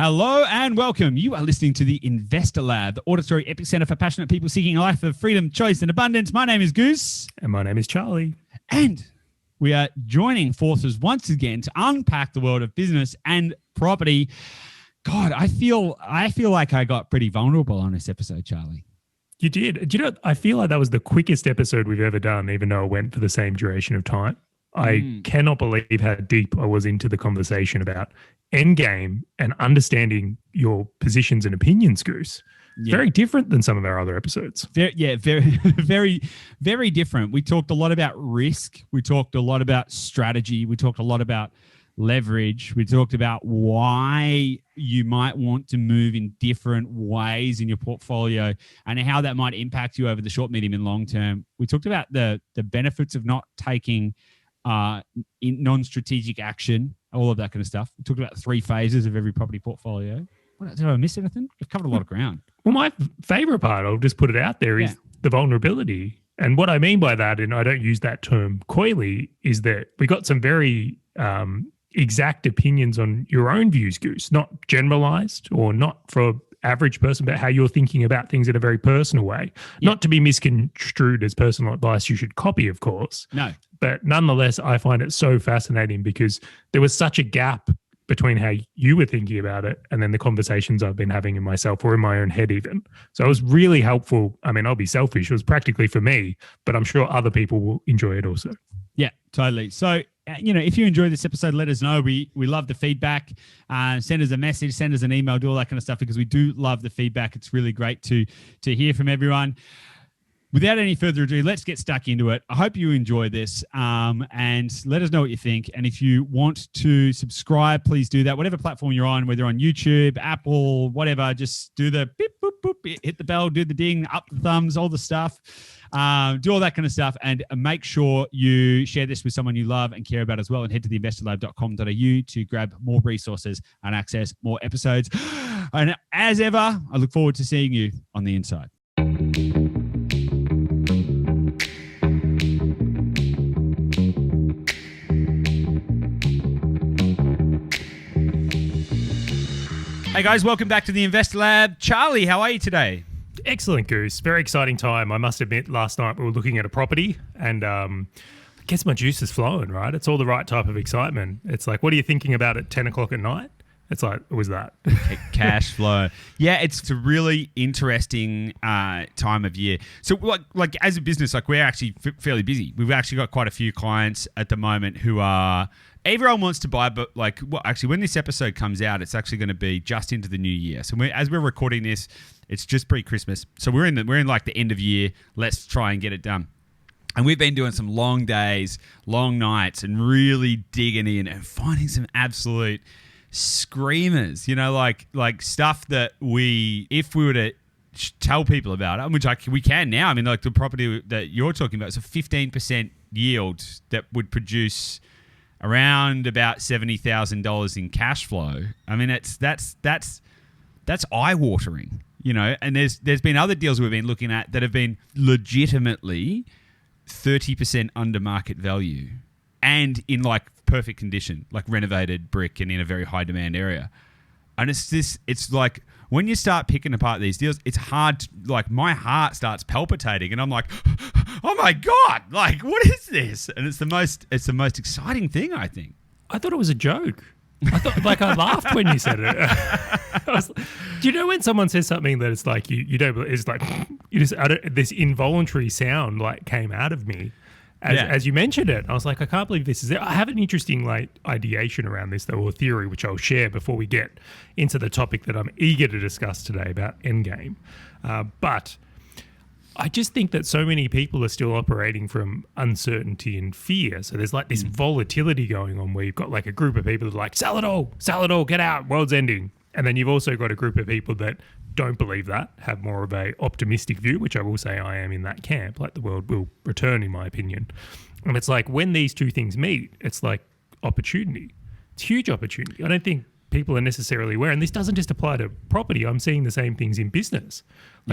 Hello and welcome. You are listening to the Investor Lab, the auditory epicenter for passionate people seeking a life of freedom, choice, and abundance. My name is Goose. And my name is Charlie. And we are joining forces once again to unpack the world of business and property. God, I feel like I got pretty vulnerable on this episode, Charlie. You did. Do you know, I feel like that was the quickest episode we've ever done, even though it went for the same duration of time. I cannot believe how deep I was into the conversation about Endgame and understanding your positions and opinions, Goose. Yeah. Very different than some of our other episodes. Very, very different. We talked a lot about risk. We talked a lot about strategy. We talked a lot about leverage. We talked about why you might want to move in different ways in your portfolio and how that might impact you over the short, medium, and long term. We talked about the benefits of not taking in non-strategic action, all of that kind of stuff. We talked about 3 phases of every property portfolio. Did I miss anything? We've covered a lot of ground. Well, my favorite part, I'll just put it out there, is the vulnerability. And what I mean by that, and I don't use that term coyly, is that we got some very exact opinions on your own views, Goose, not generalized or not for average person, but how you're thinking about things in a very personal way. Not to be misconstrued as personal advice you should copy, of course. No. But nonetheless, I find it so fascinating because there was such a gap between how you were thinking about it and then the conversations I've been having in myself or in my own head even. So it was really helpful. I mean, I'll be selfish. It was practically for me, but I'm sure other people will enjoy it also. Yeah, totally. So, if you enjoy this episode, let us know. We love the feedback. Send us a message, send us an email, do all that kind of stuff because we do love the feedback. It's really great to hear from everyone. Without any further ado, let's get stuck into it. I hope you enjoy this and let us know what you think. And if you want to subscribe, please do that. Whatever platform you're on, whether on YouTube, Apple, whatever, just do the beep, boop, boop, hit the bell, do the ding, up the thumbs, all the stuff. Do all that kind of stuff and make sure you share this with someone you love and care about as well and head to theinvestorlab.com.au to grab more resources and access more episodes. And as ever, I look forward to seeing you on the inside. Hey guys, welcome back to the Investor Lab. Charlie, how are you today? Excellent, Goose. Very exciting time. I must admit, last night we were looking at a property and I guess my juice is flowing, right? It's all the right type of excitement. It's like, what are you thinking about at 10 o'clock at night? It's like, it was that. Cash flow. Yeah, it's a really interesting time of year. So like as a business, like we're actually fairly busy. We've actually got quite a few clients at the moment who are... Everyone wants to buy, but actually when this episode comes out, it's actually going to be just into the new year. So as we're recording this, it's just pre-Christmas. So we're in like the end of year. Let's try and get it done. And we've been doing some long days, long nights, and really digging in and finding some absolute screamers. Like stuff that if we were to tell people about it, which we can now. I mean, like the property that you're talking about is a 15% yield that would produce around about $70,000 in cash flow. I mean, that's eye-watering, And there's been other deals we've been looking at that have been legitimately 30% under market value, and in like perfect condition, like renovated brick and in a very high demand area. And it's like when you start picking apart these deals, it's hard. Like my heart starts palpitating, and I'm like, oh my God, like what is this? And it's the most exciting thing, I think. I thought it was a joke. I laughed when you said it. Do you know when someone says something that it's like you don't? It's like this involuntary sound like came out of me as you mentioned it. I was like, I can't believe this is it. I have an interesting ideation around this though, or theory, which I'll share before we get into the topic that I'm eager to discuss today about Endgame. But I just think that so many people are still operating from uncertainty and fear. So there's like this volatility going on where you've got like a group of people that are like, sell it all, get out, world's ending. And then you've also got a group of people that don't believe that, have more of a optimistic view, which I will say I am in that camp, like the world will return in my opinion. And it's like when these two things meet, it's like opportunity. It's huge opportunity. I don't think people are necessarily aware, and this doesn't just apply to property. I'm seeing the same things in business.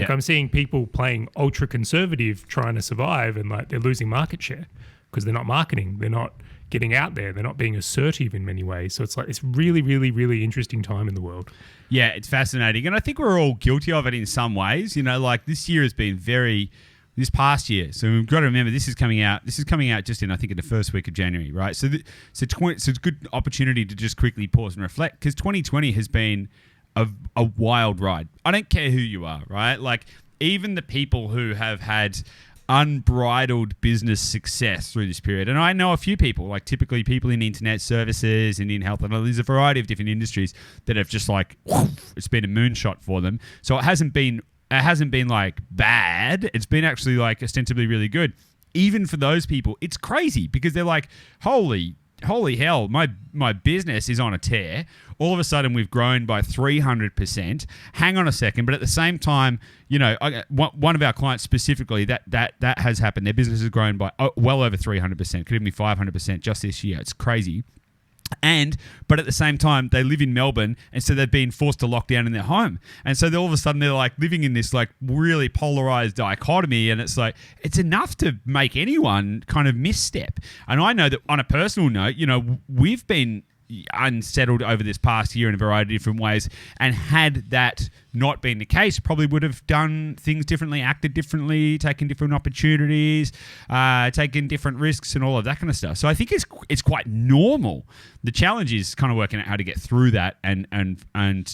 I'm seeing people playing ultra conservative, trying to survive, and like they're losing market share because they're not marketing. They're not getting out there. They're not being assertive in many ways. So it's like it's really, really, really interesting time in the world. Yeah, it's fascinating. And I think we're all guilty of it in some ways. You know, like this year has been this past year. So we've got to remember this is coming out just in, I think, in the first week of January, right? So it's a good opportunity to just quickly pause and reflect, because 2020 has been a wild ride. I don't care who you are, right? Like even the people who have had unbridled business success through this period. And I know a few people, like typically people in internet services and in health, and there's a variety of different industries that have just like, it's been a moonshot for them. So it hasn't been like bad. It's been actually like ostensibly really good. Even for those people, it's crazy because they're like, holy hell, my business is on a tear. All of a sudden, we've grown by 300%. Hang on a second. But at the same time, you know, one of our clients specifically, that has happened. Their business has grown by well over 300%. Could even be 500% just this year. It's crazy. But at the same time, they live in Melbourne, and so they've been forced to lock down in their home. And so all of a sudden, they're like living in this like really polarized dichotomy, and it's like, it's enough to make anyone kind of misstep. And I know that on a personal note, you know, we've been unsettled over this past year in a variety of different ways, and had that not been the case, probably would have done things differently, acted differently, taken different opportunities, taken different risks, and all of that kind of stuff. So I think it's quite normal. The challenge is kind of working out how to get through that and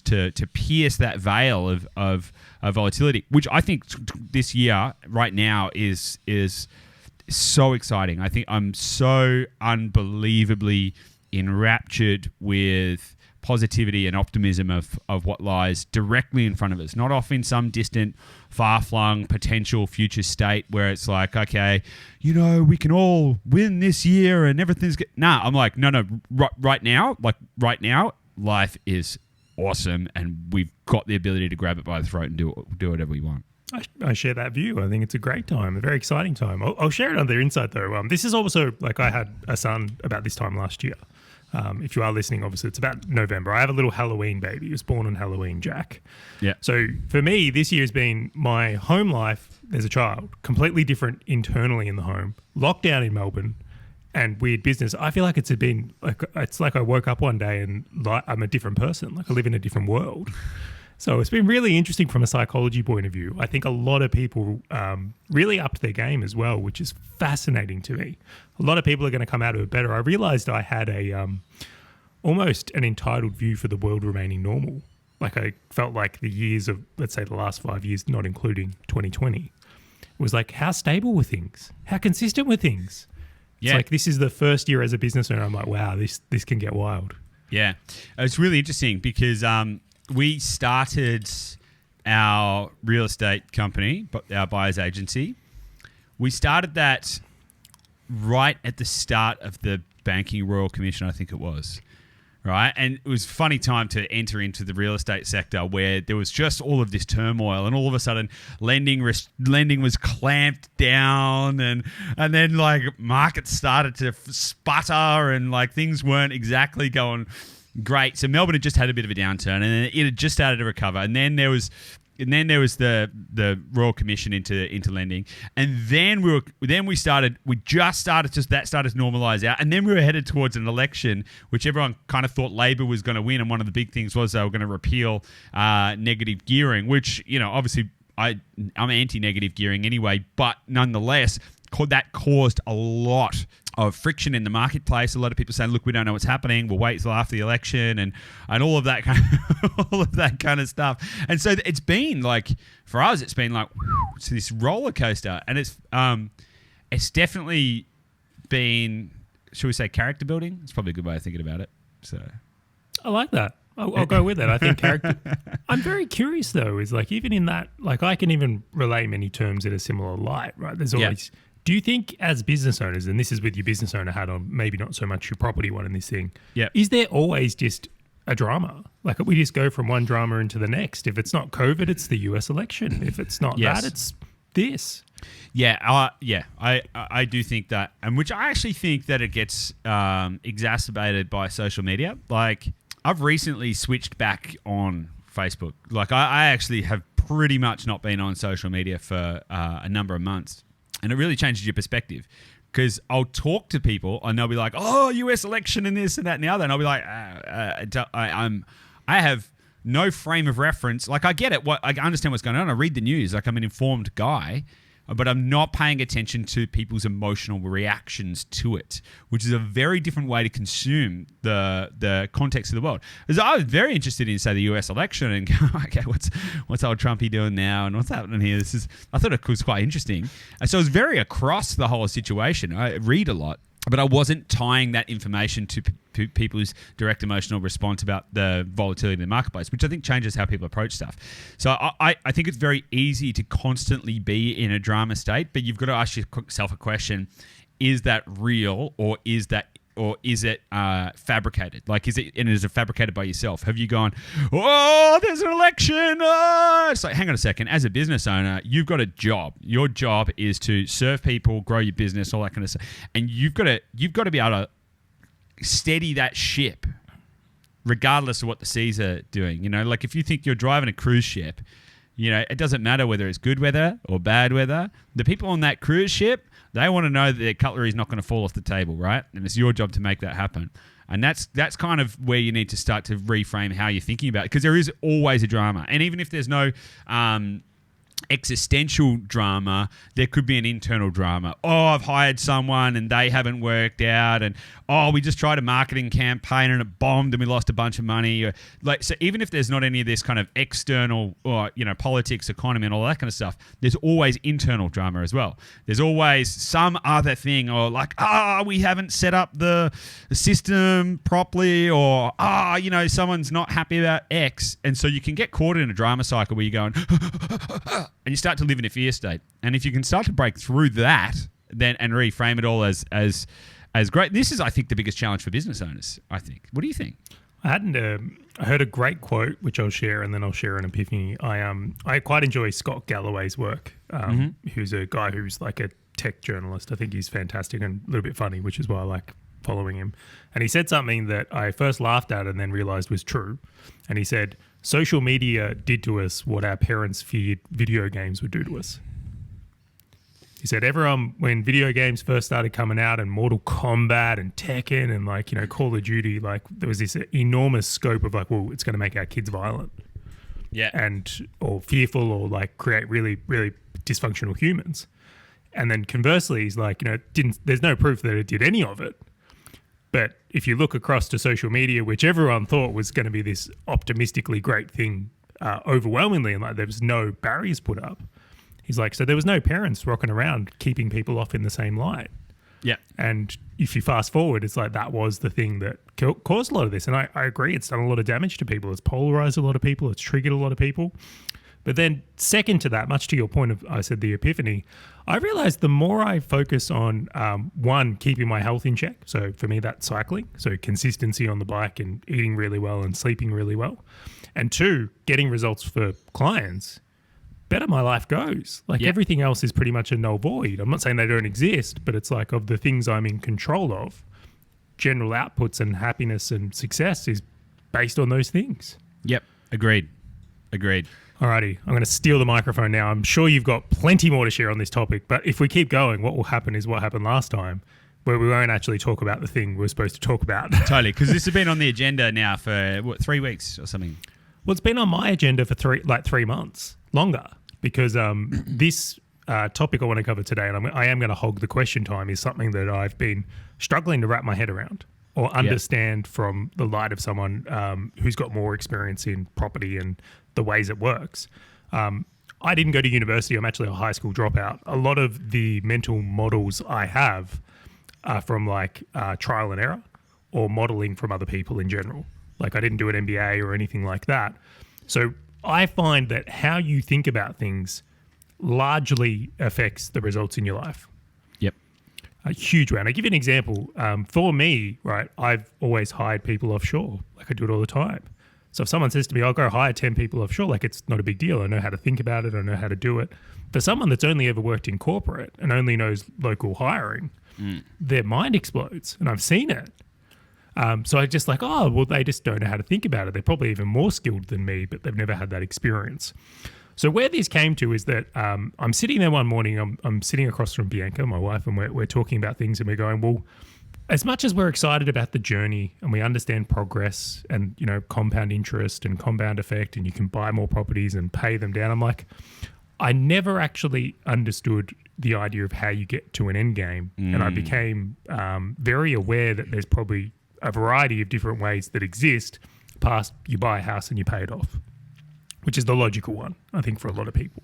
to pierce that veil of volatility, which I think this year right now is so exciting. I think I'm so unbelievably enraptured with positivity and optimism of what lies directly in front of us, not off in some distant, far-flung potential future state where it's like, okay, you know, we can all win this year and everything's good. Nah, I'm like, no, right now, life is awesome, and we've got the ability to grab it by the throat and do whatever we want. I share that view. I think it's a great time, a very exciting time. I'll share another insight though. This is also like I had a son about this time last year. If you are listening, obviously it's about November. I have a little Halloween baby. He was born on Halloween, Jack. Yeah. So for me, this year has been my home life as a child, completely different internally in the home, lockdown in Melbourne, and weird business. I feel like it's like I woke up one day and like I'm a different person. Like I live in a different world. So it's been really interesting from a psychology point of view. I think a lot of people really upped their game as well, which is fascinating to me. A lot of people are going to come out of it better. I realized I had almost an entitled view for the world remaining normal. Like I felt like the years of, let's say the last 5 years, not including 2020, was like, how stable were things? How consistent were things? Yeah. It's like, this is the first year as a business owner. I'm like, wow, this can get wild. Yeah. It's really interesting because we started our real estate company, our buyer's agency. We started that right at the start of the Banking Royal Commission, I think it was, right? And it was a funny time to enter into the real estate sector where there was just all of this turmoil, and all of a sudden lending was clamped down, and then like markets started to sputter, and like things weren't exactly going great. So Melbourne had just had a bit of a downturn, and then it had just started to recover. And then there was the Royal Commission into lending, and then we started to normalize out, and then we were headed towards an election, which everyone kind of thought Labor was going to win, and one of the big things was they were going to repeal negative gearing, which, you know, obviously I'm anti-negative gearing anyway, but nonetheless that caused a lot of friction in the marketplace. A lot of people saying, look, we don't know what's happening, we'll wait till after the election, and all of that kind of stuff. And so it's been like, for us, it's been like, it's this roller coaster, and it's definitely been, should we say, character building? It's probably a good way of thinking about it. So I like that. I'll go with it. I think character. I'm very curious though, is like, even in that, like I can even relay many terms in a similar light, right? There's always, do you think as business owners, and this is with your business owner hat on, maybe not so much your property one in this thing, is there always just a drama? Like we just go from one drama into the next. If it's not COVID, it's the US election. If it's not that, it's this. Yeah, I do think that, and which I actually think that it gets exacerbated by social media. Like I've recently switched back on Facebook. Like I actually have pretty much not been on social media for a number of months. And it really changes your perspective, because I'll talk to people and they'll be like, "Oh, U.S. election and this and that and the other," and I'll be like, I have no frame of reference. Like, I get it. I understand what's going on. I read the news. Like, I'm an informed guy, but I'm not paying attention to people's emotional reactions to it, which is a very different way to consume the context of the world. Because I was very interested in, say, the US election and go, okay, what's old Trumpy doing now and what's happening here? I thought it was quite interesting. So I was very across the whole situation. I read a lot, but I wasn't tying that information to people's direct emotional response about the volatility in the marketplace, which I think changes how people approach stuff. So I think it's very easy to constantly be in a drama state, but you've got to ask yourself a question: is that real, or is it fabricated? Like, is it fabricated by yourself? Have you gone, oh, there's an election? Oh. It's like, hang on a second. As a business owner, you've got a job. Your job is to serve people, grow your business, all that kind of stuff. And you've got to be able to steady that ship regardless of what the seas are doing. You know, like if you think you're driving a cruise ship, you know, it doesn't matter whether it's good weather or bad weather. The people on that cruise ship, they want to know that their cutlery is not going to fall off the table, right? And it's your job to make that happen. And that's kind of where you need to start to reframe how you're thinking about it, because there is always a drama. And even if there's no existential drama, there could be an internal drama. Oh, I've hired someone and they haven't worked out, and oh, we just tried a marketing campaign and it bombed and we lost a bunch of money. So even if there's not any of this kind of external, or politics, economy, and all that kind of stuff, there's always internal drama as well. There's always some other thing, or like, we haven't set up the system properly, or someone's not happy about X, and so you can get caught in a drama cycle where you're going and you start to live in a fear state. And if you can start to break through that, then and reframe it all as great. This is, I think, the biggest challenge for business owners, I think. What do you think? I heard a great quote, which I'll share, and then I'll share an epiphany. I quite enjoy Scott Galloway's work, who's a guy who's like a tech journalist. I think he's fantastic and a little bit funny, which is why I like following him. And he said something that I first laughed at and then realized was true. And he said, social media did to us what our parents feared video games would do to us. He said, everyone, when video games first started coming out, and Mortal Kombat and Tekken and Call of Duty, there was this enormous scope of well, it's going to make our kids violent. Yeah. Or fearful, or create really, really dysfunctional humans. And then conversely, he's there's no proof that it did any of it. But if you look across to social media, which everyone thought was going to be this optimistically great thing, overwhelmingly, and there was no barriers put up. He's so there was no parents rocking around keeping people off in the same light. Yeah. And if you fast forward, it's that was the thing that caused a lot of this. And I agree, it's done a lot of damage to people. It's polarized a lot of people. It's triggered a lot of people. But then second to that, much to your point of, I said, the epiphany, I realized the more I focus on, one, keeping my health in check. So for me, that's cycling. So consistency on the bike and eating really well and sleeping really well. And two, getting results for clients, better my life goes. Everything else is pretty much a null void. I'm not saying they don't exist, but it's of the things I'm in control of, general outputs and happiness and success is based on those things. Yep. Agreed. Alrighty, I'm going to steal the microphone now. I'm sure you've got plenty more to share on this topic, but if we keep going, what will happen is what happened last time, where we won't actually talk about the thing we were supposed to talk about. Totally, because this has been on the agenda now for 3 weeks or something. Well, it's been on my agenda for 3 months, longer, because this topic I want to cover today, and I am going to hog the question time, is something that I've been struggling to wrap my head around or understand from the light of someone who's got more experience in property and the ways it works. I didn't go to university. I'm actually a high school dropout. A lot of the mental models I have are from trial and error or modeling from other people in general. I didn't do an MBA or anything like that. So I find that how you think about things largely affects the results in your life. Yep. A huge way. And I give you an example. For me, right, I've always hired people offshore. I do it all the time. So if someone says to me, I'll go hire 10 people offshore, it's not a big deal. I know how to think about it. I know how to do it. For someone that's only ever worked in corporate and only knows local hiring, their mind explodes. And I've seen it. So I just they just don't know how to think about it. They're probably even more skilled than me, but they've never had that experience. So where this came to is that I'm sitting there one morning, I'm sitting across from Bianca, my wife, and we're talking about things, and we're going, well, as much as we're excited about the journey and we understand progress and, you know, compound interest and compound effect, and you can buy more properties and pay them down, I'm like, I never actually understood the idea of how you get to an end game. And I became very aware that there's probably a variety of different ways that exist past you buy a house and you pay it off, which is the logical one, I think, for a lot of people.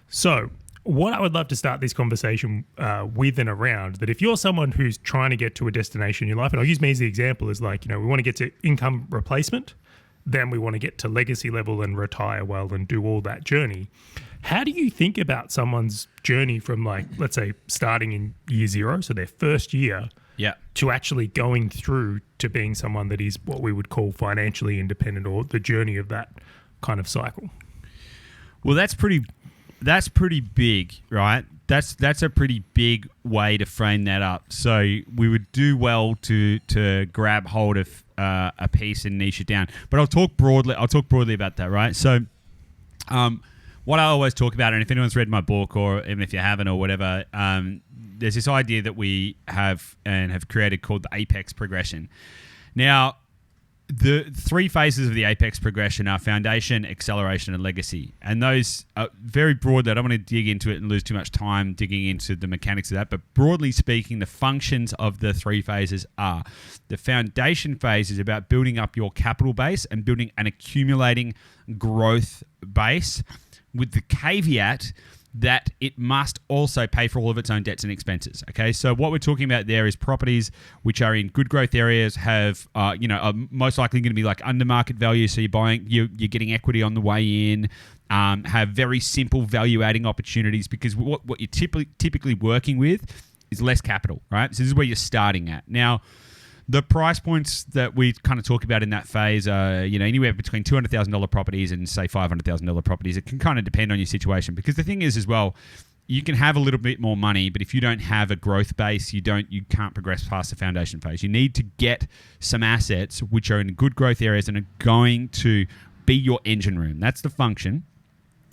So what I would love to start this conversation with and around, that if you're someone who's trying to get to a destination in your life, and I'll use me as the example, is like, you know, we want to get to income replacement, then we want to get to legacy level and retire well and do all that journey. How do you think about someone's journey from, like, let's say starting in year 0, so their first year, to actually going through to being someone that is what we would call financially independent, or the journey of that kind of cycle? Well, that's pretty big, right? That's a pretty big way to frame that up. So we would do well to grab hold of a piece and niche it down. But I'll talk broadly about that, right? So what I always talk about, and if anyone's read my book, or even if you haven't or whatever, there's this idea that we have created called the apex progression. Now, the 3 phases of the apex progression are foundation, acceleration, and legacy. And those are very broad. I don't want to dig into it and lose too much time digging into the mechanics of that. But broadly speaking, the functions of the 3 phases are: the foundation phase is about building up your capital base and building an accumulating growth base, with the caveat that it must also pay for all of its own debts and expenses. Okay, so what we're talking about there is properties which are in good growth areas, have are most likely going to be like under market value. So you're getting equity on the way in. Have very simple value adding opportunities, because what you're typically working with is less capital, right? So this is where you're starting at. Now, the price points that we kind of talk about in that phase are, anywhere between $200,000 properties and, say, $500,000 properties. It can kind of depend on your situation, because the thing is as well, you can have a little bit more money, but if you don't have a growth base, you can't progress past the foundation phase. You need to get some assets which are in good growth areas and are going to be your engine room. That's the function.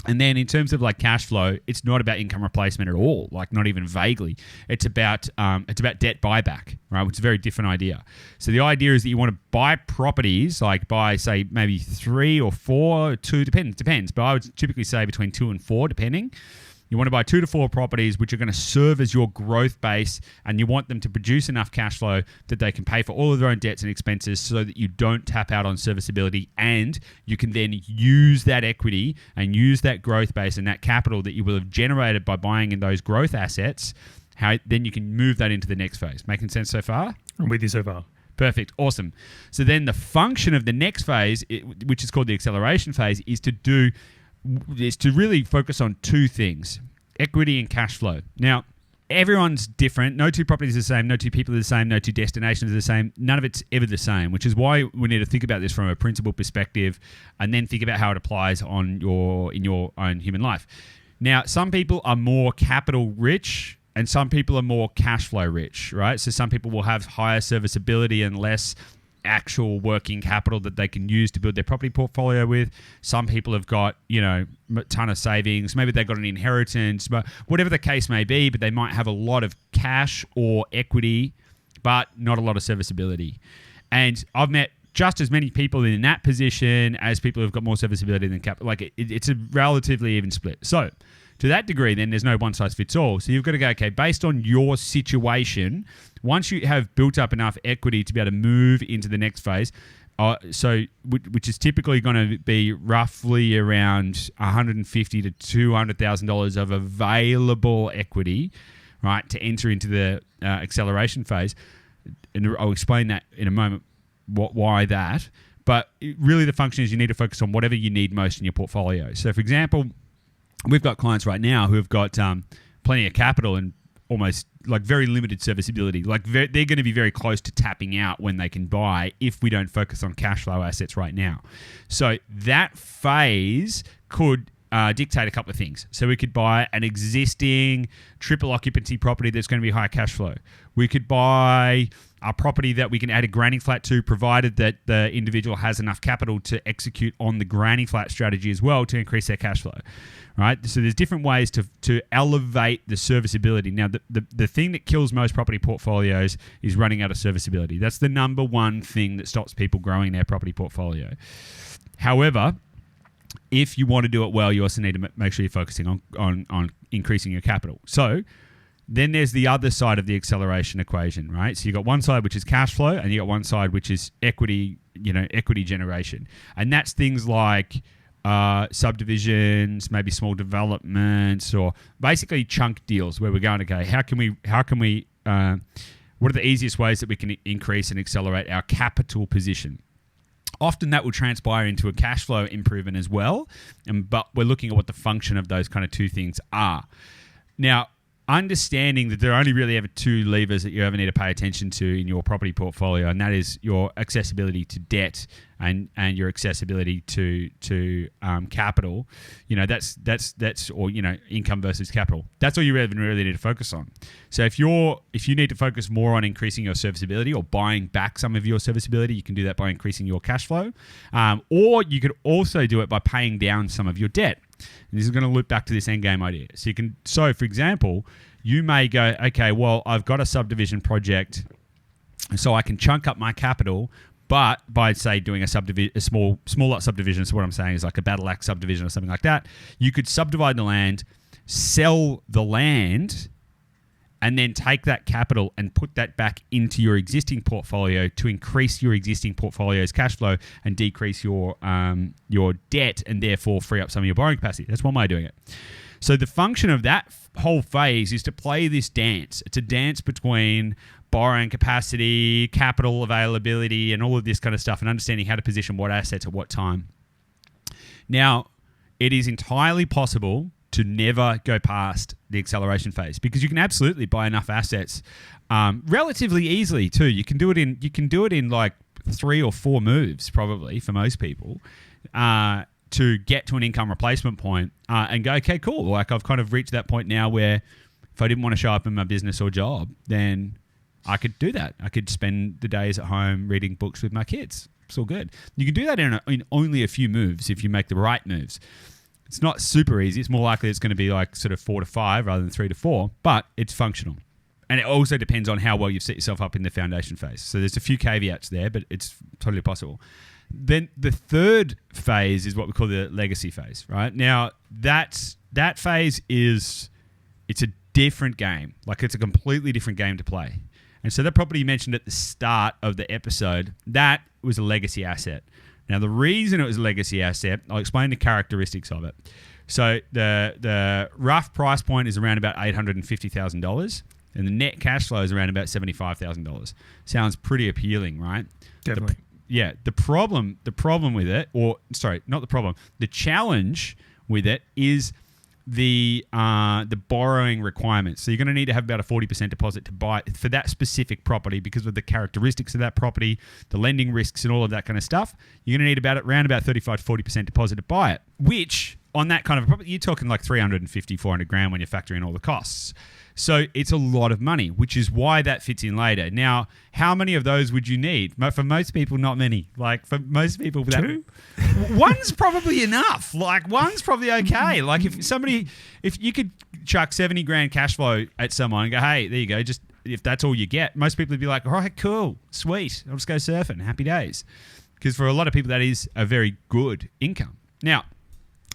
And then in terms of like cash flow, it's not about income replacement at all, like not even vaguely. It's about debt buyback, right? Which is a very different idea. So the idea is that you want to buy properties, like buy, say, maybe 3 or 4, 2, depends. But I would typically say between 2 and 4, depending. You want to buy 2 to 4 properties which are going to serve as your growth base, and you want them to produce enough cash flow that they can pay for all of their own debts and expenses, so that you don't tap out on serviceability, and you can then use that equity and use that growth base and that capital that you will have generated by buying in those growth assets. Then you can move that into the next phase. Making sense so far? I'm with you so far. Perfect. Awesome. So then the function of the next phase, which is called the acceleration phase, is to really focus on 2 things: equity and cash flow. Now, everyone's different. No 2 properties are the same. No 2 people are the same. No 2 destinations are the same. None of it's ever the same, which is why we need to think about this from a principle perspective, and then think about how it applies in your own human life. Now, some people are more capital rich and some people are more cash flow rich, right? So some people will have higher serviceability and less actual working capital that they can use to build their property portfolio with. Some people have got, a ton of savings. Maybe they've got an inheritance, but whatever the case may be, but they might have a lot of cash or equity, but not a lot of serviceability. And I've met just as many people in that position as people who've got more serviceability than capital. Like it's a relatively even split. So to that degree, then there's no one size fits all. So you've got to go, okay, based on your situation, once you have built up enough equity to be able to move into the next phase, which is typically going to be roughly around $150,000 to $200,000 of available equity, right, to enter into the acceleration phase. And I'll explain that in a moment, why that. But really the function is you need to focus on whatever you need most in your portfolio. So, for example, we've got clients right now who have got plenty of capital and almost like very limited serviceability. Like they're going to be very close to tapping out when they can buy if we don't focus on cash flow assets right now. So that phase could dictate a couple of things. So we could buy an existing triple occupancy property that's going to be high cash flow. We could buy a property that we can add a granny flat to, provided that the individual has enough capital to execute on the granny flat strategy as well to increase their cash flow, right? So there's different ways to elevate the serviceability. Now, the thing that kills most property portfolios is running out of serviceability. That's the number one thing that stops people growing their property portfolio. However, if you want to do it well, you also need to make sure you're focusing on increasing your capital. So then there's the other side of the acceleration equation, right? So you got one side which is cash flow, and you got one side which is equity generation, and that's things like subdivisions, maybe small developments, or basically chunk deals where we're going, okay, how can we what are the easiest ways that we can increase and accelerate our capital position? Often that will transpire into a cash flow improvement as well, but we're looking at what the function of those kind of two things are. Now, understanding that there are only really ever two levers that you ever need to pay attention to in your property portfolio, and that is your accessibility to debt and your accessibility to capital. That's income versus capital. That's all you really need to focus on. So if you need to focus more on increasing your serviceability or buying back some of your serviceability, you can do that by increasing your cash flow, or you could also do it by paying down some of your debt. And this is going to loop back to this endgame idea. So for example, you may go, okay, well, I've got a subdivision project, so I can chunk up my capital, but by, say, doing a small lot subdivision, so what I'm saying is like a battle axe subdivision or something like that, you could subdivide the land, sell the land, and then take that capital and put that back into your existing portfolio to increase your existing portfolio's cash flow and decrease your debt, and therefore free up some of your borrowing capacity. That's one way of doing it. So the function of that whole phase is to play this dance. It's a dance between borrowing capacity, capital availability, and all of this kind of stuff, and understanding how to position what assets at what time. Now, it is entirely possible to never go past the acceleration phase, because you can absolutely buy enough assets relatively easily too. You can do it in like 3 or 4 moves, probably for most people, to get to an income replacement point and go, okay, cool. Like I've kind of reached that point now where if I didn't want to show up in my business or job, then I could do that. I could spend the days at home reading books with my kids. It's all good. You can do that in only a few moves if you make the right moves. It's not super easy. It's more likely it's going to be like sort of 4 to 5 rather than 3 to 4, but it's functional. And it also depends on how well you've set yourself up in the foundation phase. So there's a few caveats there, but it's totally possible. Then the third phase is what we call the legacy phase, right? Now, that phase it's a different game. Like it's a completely different game to play. And so that property you mentioned at the start of the episode, that was a legacy asset. Now, the reason it was a legacy asset, I'll explain the characteristics of it. So the rough price point is around about $850,000, and the net cash flow is around about $75,000. Sounds pretty appealing, right? Definitely. The problem with it, the challenge with it is the borrowing requirements. So you're going to need to have about a 40% deposit to buy for that specific property, because of the characteristics of that property, the lending risks and all of that kind of stuff. You're going to need around about 35 to 40% deposit to buy it, which on that kind of a property, you're talking like 350, 400 grand when you factor in all the costs. So it's a lot of money, which is why that fits in later. Now, how many of those would you need? For most people, not many. Like for most people, one's probably enough. Like one's probably okay. Like if you could chuck 70 grand cash flow at someone and go, hey, there you go. Just if that's all you get, most people would be like, all right, cool, sweet. I'll just go surfing. Happy days. Because for a lot of people, that is a very good income. Now,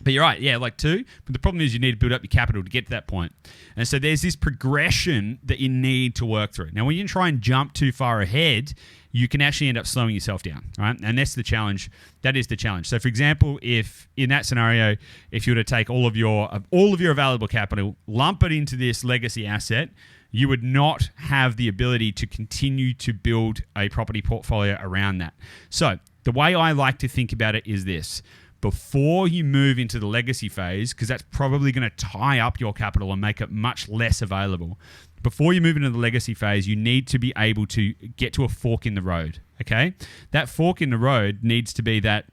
but you're right, yeah, like 2. But the problem is you need to build up your capital to get to that point. And so there's this progression that you need to work through. Now, when you try and jump too far ahead, you can actually end up slowing yourself down, right? And that's the challenge. That is the challenge. So, for example, if in that scenario, if you were to take all of your available capital, lump it into this legacy asset, you would not have the ability to continue to build a property portfolio around that. So the way I like to think about it is this. Before you move into the legacy phase, because that's probably going to tie up your capital and make it much less available. Before you move into the legacy phase, you need to be able to get to a fork in the road, okay? That fork in the road needs to be that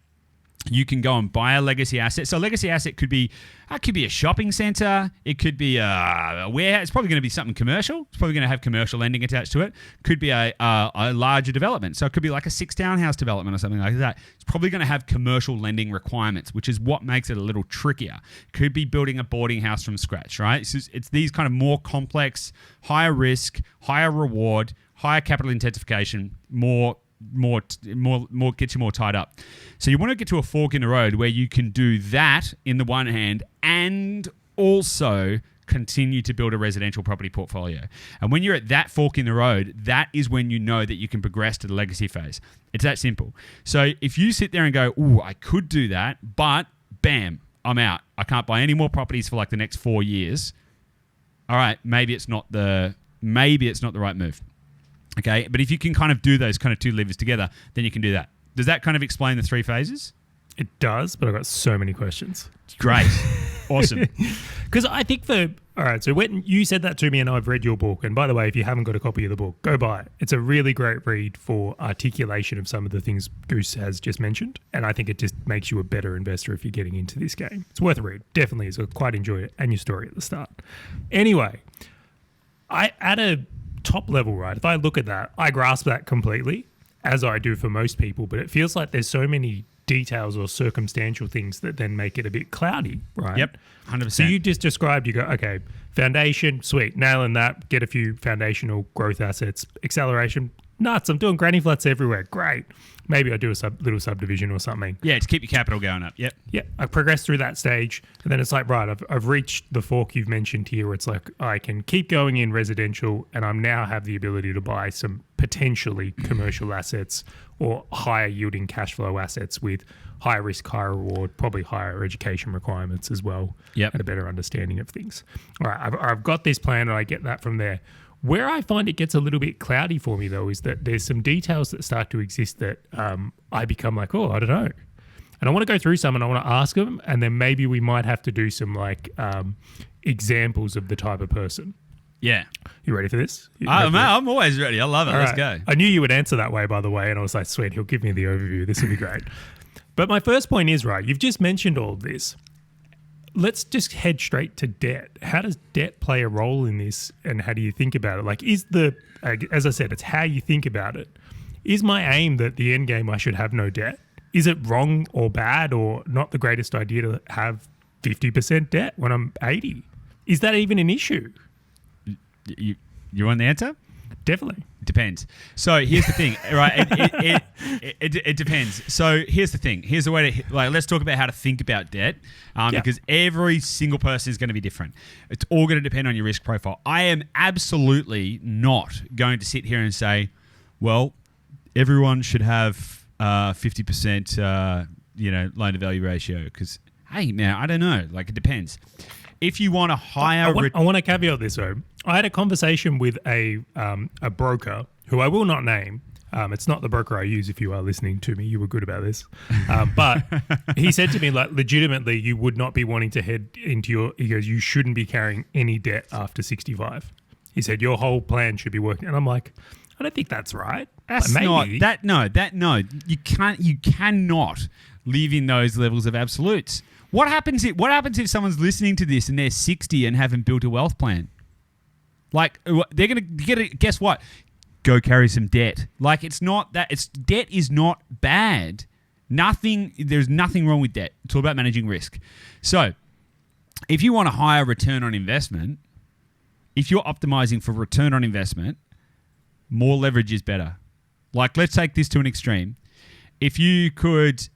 You can go and buy a legacy asset. So a legacy asset could be a shopping center. It could be a warehouse. It's probably going to be something commercial. It's probably going to have commercial lending attached to it. Could be a larger development. So it could be like a 6 townhouse development or something like that. It's probably going to have commercial lending requirements, which is what makes it a little trickier. Could be building a boarding house from scratch, right? It's these kind of more complex, higher risk, higher reward, higher capital intensification, more gets you more tied up. So you want to get to a fork in the road where you can do that in the one hand and also continue to build a residential property portfolio. And when you're at that fork in the road, that is when you know that you can progress to the legacy phase. It's that simple. So if you sit there and go, "Ooh, I could do that, but bam, I'm out. I can't buy any more properties for like the next 4 years." All right, maybe it's not the right move. Okay, but if you can kind of do those kind of two levers together, then you can do that. Does that kind of explain the 3 phases? It does, but I've got so many questions. Great. Awesome. Because I think all right, so when you said that to me and I've read your book, and by the way, if you haven't got a copy of the book, go buy it. It's a really great read for articulation of some of the things Goose has just mentioned, and I think it just makes you a better investor if you're getting into this game. It's worth a read. Definitely is. I quite enjoy it and your story at the start. Anyway, at a top level, right? If I look at that, I grasp that completely, as I do for most people, but it feels like there's so many details or circumstantial things that then make it a bit cloudy, right? Yep, 100%. So you just described, you go, okay, foundation, sweet, nailing that, get a few foundational growth assets, acceleration, nuts, I'm doing granny flats everywhere, great. Maybe I do a little subdivision or something. Yeah, to keep your capital going up. Yep. Yeah, I progress through that stage, and then it's like, right, I've reached the fork you've mentioned here where it's like I can keep going in residential, and I now have the ability to buy some potentially commercial assets or higher yielding cash flow assets with higher risk, higher reward, probably higher education requirements as well, and a better understanding of things. All right, I've got this plan, and I get that from there. Where I find it gets a little bit cloudy for me, though, is that there's some details that start to exist that I become like, oh, I don't know. And I want to go through some and I want to ask them, and then maybe we might have to do some like examples of the type of person. Yeah. You ready for this? I'm always ready. I love it. All Let's right. go. I knew you would answer that way, by the way, and I was like, sweet, he'll give me the overview. This will be great. But my first point is, right, you've just mentioned all of this. Let's just head straight to debt. How does debt play a role in this, and how do you think about it? Like, as I said, it's how you think about it. Is my aim that the end game I should have no debt? Is it wrong or bad or not the greatest idea to have 50% debt when I'm 80? Is that even an issue? You want the answer? Definitely. Depends. So here's the thing, right? It depends. So here's the thing. Here's the way to, like, let's talk about how to think about debt, because every single person is going to be different. It's all going to depend on your risk profile. I am absolutely not going to sit here and say, well, everyone should have 50%, loan to value ratio, because, hey, now I don't know. Like, it depends. If you want a higher... I want to caveat this, though. I had a conversation with a broker who I will not name. It's not the broker I use if you are listening to me. You were good about this. But he said to me, like, legitimately, you would not be wanting to head into he goes, you shouldn't be carrying any debt after 65. He said, your whole plan should be working. And I'm like, I don't think that's right. That's maybe. No. You cannot live in those levels of absolutes. What happens if someone's listening to this and they're 60 and haven't built a wealth plan? Like, they're going to get it. Guess what? Go carry some debt. Like, it's not that. Debt is not bad. There's nothing wrong with debt. It's all about managing risk. So, if you want a higher return on investment, if you're optimizing for return on investment, more leverage is better. Like, let's take this to an extreme. If you could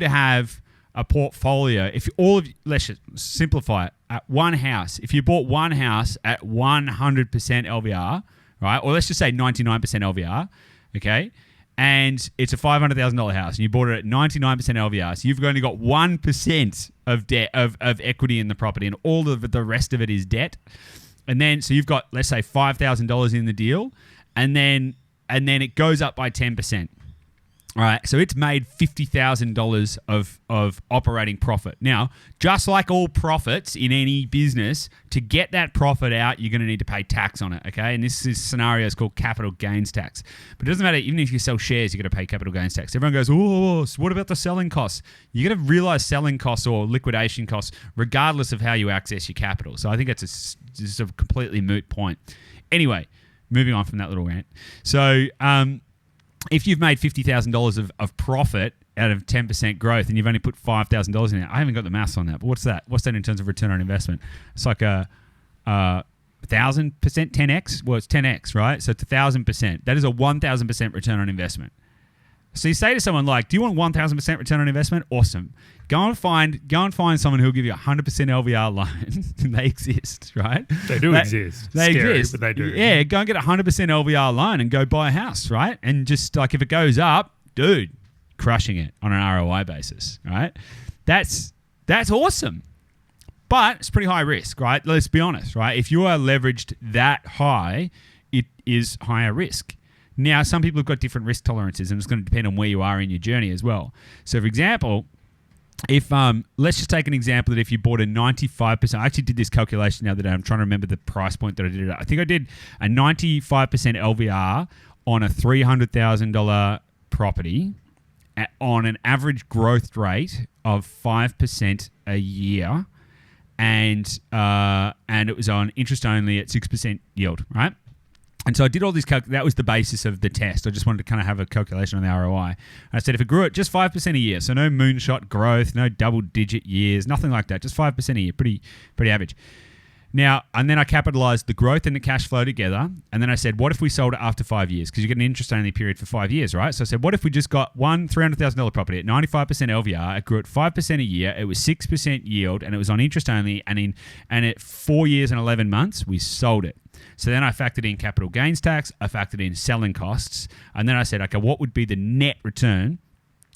have a portfolio, let's just simplify it, at one house, if you bought one house at 100% LVR, right, or let's just say 99% LVR, okay, and it's a $500,000 house, and you bought it at 99% LVR, so you've only got 1% of debt, of equity in the property, and all of the rest of it is debt, and then, so you've got, let's say, $5,000 in the deal, and then it goes up by 10%. All right, so it's made $50,000 of operating profit. Now, just like all profits in any business, to get that profit out, you're going to need to pay tax on it, okay? And this scenario is called capital gains tax. But it doesn't matter, even if you sell shares, you're going to pay capital gains tax. Everyone goes, oh, so what about the selling costs? You're going to realize selling costs or liquidation costs regardless of how you access your capital. So I think it's just a completely moot point. Anyway, moving on from that little rant. So, if you've made $50,000 of profit out of 10% growth and you've only put $5,000 in it, I haven't got the maths on that, but what's that? What's that in terms of return on investment? It's like a 1,000%, 10x? Well, it's 10x, right? So it's 1,000%. That is a 1,000% return on investment. So you say to someone like, do you want 1,000% return on investment? Awesome. Go and find someone who'll give you 100% LVR loan. They exist, right? They do exist. They Scary, exist. but they do. Yeah, go and get 100% LVR loan and go buy a house, right? And just like if it goes up, dude, crushing it on an ROI basis, right? That's awesome. But it's pretty high risk, right? Let's be honest, right? If you are leveraged that high, it is higher risk. Now, some people have got different risk tolerances, and it's going to depend on where you are in your journey as well. So, for example, if let's just take an example that if you bought a 95%, I actually did this calculation the other day. I'm trying to remember the price point that I did it at. I think I did a 95% LVR on a $300,000 property on an average growth rate of 5% a year, and it was on interest only at 6% yield, right? And so I did all this. That was the basis of the test. I just wanted to kind of have a calculation on the ROI. And I said if it grew at just 5% a year, so no moonshot growth, no double-digit years, nothing like that, just 5% a year, pretty average. Now, and then I capitalized the growth and the cash flow together. And then I said, what if we sold it after 5 years? Because you get an interest-only period for 5 years, right? So I said, what if we just got one $300,000 property at 95% LVR? It grew at 5% a year. It was 6% yield, and it was on interest-only. And at 4 years and 11 months, we sold it. So then I factored in capital gains tax. I factored in selling costs. And then I said, okay, what would be the net return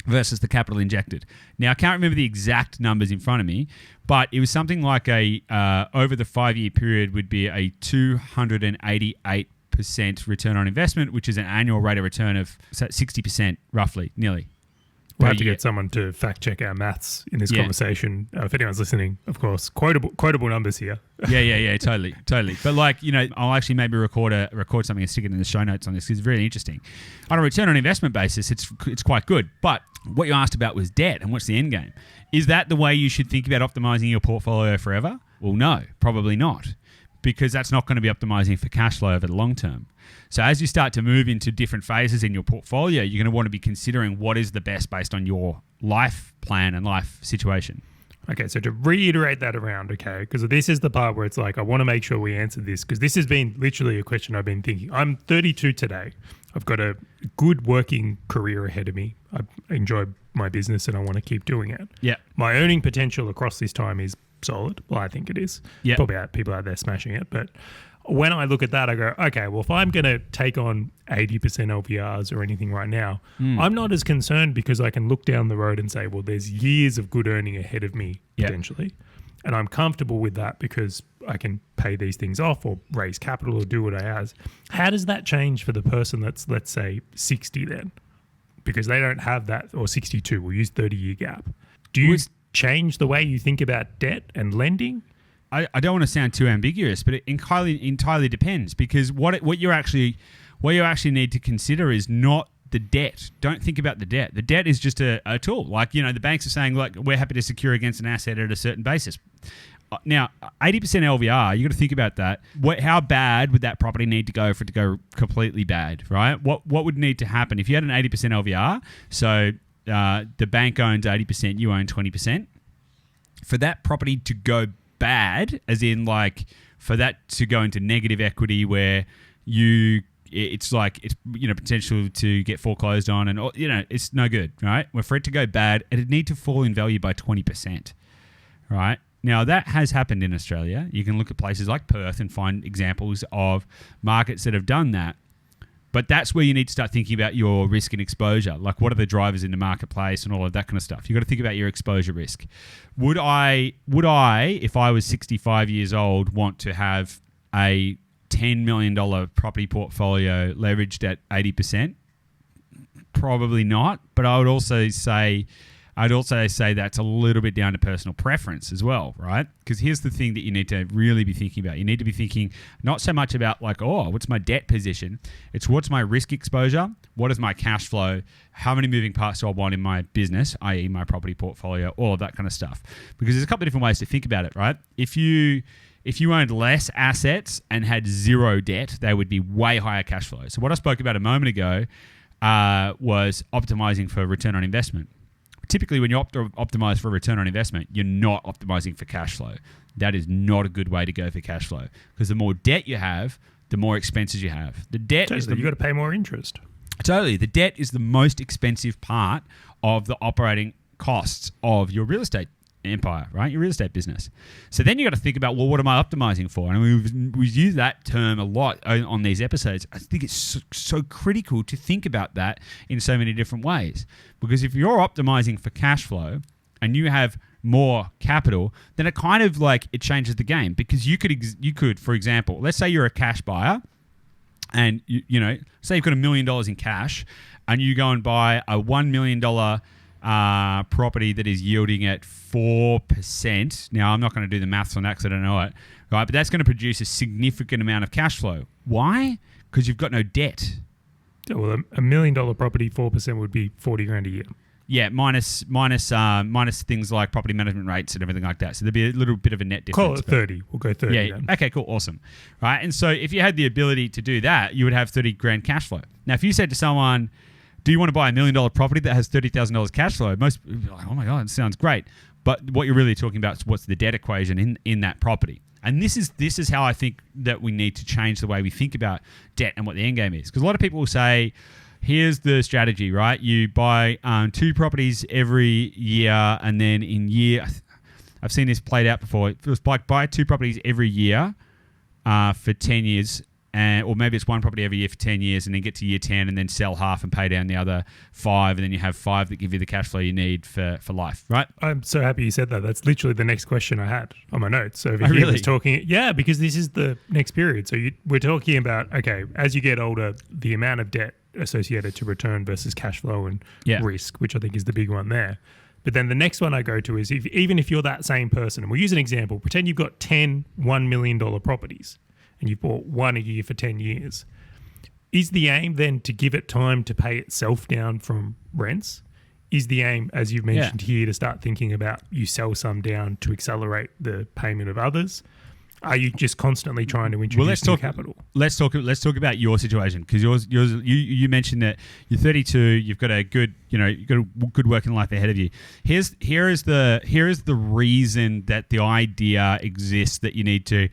versus the capital injected? Now, I can't remember the exact numbers in front of me, but it was something like over the 5-year period would be a 288% return on investment, which is an annual rate of return of 60%, roughly, nearly. We'll have to get someone to fact check our maths in this conversation. If anyone's listening, of course, quotable numbers here. Yeah, totally. But I'll actually maybe record something and stick it in the show notes on this because it's really interesting. On a return on investment basis, it's quite good. But what you asked about was debt and what's the end game. Is that the way you should think about optimizing your portfolio forever? Well, no, probably not, because that's not going to be optimizing for cash flow over the long term. So as you start to move into different phases in your portfolio, you're going to want to be considering what is the best based on your life plan and life situation. Okay, so to reiterate that around, okay, because this is the part where it's like, I want to make sure we answer this, because this has been literally a question I've been thinking. I'm 32 today. I've got a good working career ahead of me. I enjoy my business and I want to keep doing it. Yeah. My earning potential across this time is solid. Well, I think it is. Yeah. Probably people out there smashing it, but when I look at that, I go, okay, well, if I'm going to take on 80% LVRs or anything right now, I'm not as concerned because I can look down the road and say, well, there's years of good earning ahead of me, potentially. And I'm comfortable with that because I can pay these things off or raise capital or do what I has. How does that change for the person that's, let's say, 60 then? Because they don't have that, or 62, we'll use 30-year gap. Do you change the way you think about debt and lending? I don't want to sound too ambiguous, but it entirely depends, because what you actually need to consider is not the debt. Don't think about the debt. The debt is just a tool. Like, the banks are saying, like, we're happy to secure against an asset at a certain basis. Now, 80% LVR, you got to think about that. How bad would that property need to go for it to go completely bad, right? What would need to happen if you had an 80% LVR? So the bank owns 80%, you own 20%. For that property to go bad, as in like for that to go into negative equity where it's potential to get foreclosed on and it's no good, right? Well, for it to go bad, it'd need to fall in value by 20%, right? Now that has happened in Australia. You can look at places like Perth and find examples of markets that have done that. But that's where you need to start thinking about your risk and exposure. Like, what are the drivers in the marketplace and all of that kind of stuff. You've got to think about your exposure risk. Would I, if I was 65 years old, want to have a $10 million property portfolio leveraged at 80%? Probably not, but I'd also say that's a little bit down to personal preference as well, right? Because here's the thing that you need to really be thinking about. You need to be thinking not so much about like, oh, what's my debt position? It's what's my risk exposure? What is my cash flow? How many moving parts do I want in my business, i.e. my property portfolio, all of that kind of stuff. Because there's a couple of different ways to think about it, right? If you owned less assets and had zero debt, they would be way higher cash flow. So what I spoke about a moment ago was optimizing for return on investment. Typically, when you optimize for return on investment, you're not optimizing for cash flow. That is not a good way to go for cash flow, because the more debt you have, the more expenses you have. The debt is you got to pay more interest. Totally. The debt is the most expensive part of the operating costs of your real estate empire, right? Your real estate business. So then you got to think about, well, what am I optimizing for? And we've used that term a lot on these episodes. I think it's so critical to think about that in so many different ways. Because if you're optimizing for cash flow and you have more capital, then it kind of like it changes the game. Because you could, for example, let's say you're a cash buyer and you know, say you've got $1 million in cash and you go and buy a $1 million property that is yielding at 4%. Now, I'm not going to do the maths on that because I don't know it, right? But that's going to produce a significant amount of cash flow. Why? Because you've got no debt. Well, $1 million property, 4% would be 40 grand a year. Yeah, minus things like property management rates and everything like that. So there'd be a little bit of a net difference. Call it 30. We'll go 30. Yeah. Then. Okay, cool. Awesome. Right. And so if you had the ability to do that, you would have 30 grand cash flow. Now, if you said to someone, do you want to buy $1 million property that has $30,000 cash flow? Most people are like, oh my God, it sounds great. But what you're really talking about is what's the debt equation in that property. And this is how I think that we need to change the way we think about debt and what the end game is. Because a lot of people will say, here's the strategy, right? You buy 2 properties every year, and then I've seen this played out before. It was like buy 2 properties every year for 10 years. Or maybe it's 1 property every year for 10 years and then get to year 10 and then sell half and pay down the other 5, and then you have 5 that give you the cash flow you need for life, right? I'm so happy you said that. That's literally the next question I had on my notes. So if really? was talking, yeah, because this is the next period. So we're talking about, okay, as you get older, the amount of debt associated to return versus cash flow and risk, which I think is the big one there. But then the next one I go to is even if you're that same person, and we'll use an example, pretend you've got 10 $1 million properties, and you've bought 1 a year for 10 years. Is the aim then to give it time to pay itself down from rents? Is the aim, as you've mentioned here, to start thinking about you sell some down to accelerate the payment of others? Are you just constantly trying to introduce new capital? Let's talk about your situation, because you mentioned that you're 32, you've got a good working life ahead of you. Here is the reason that the idea exists that you need to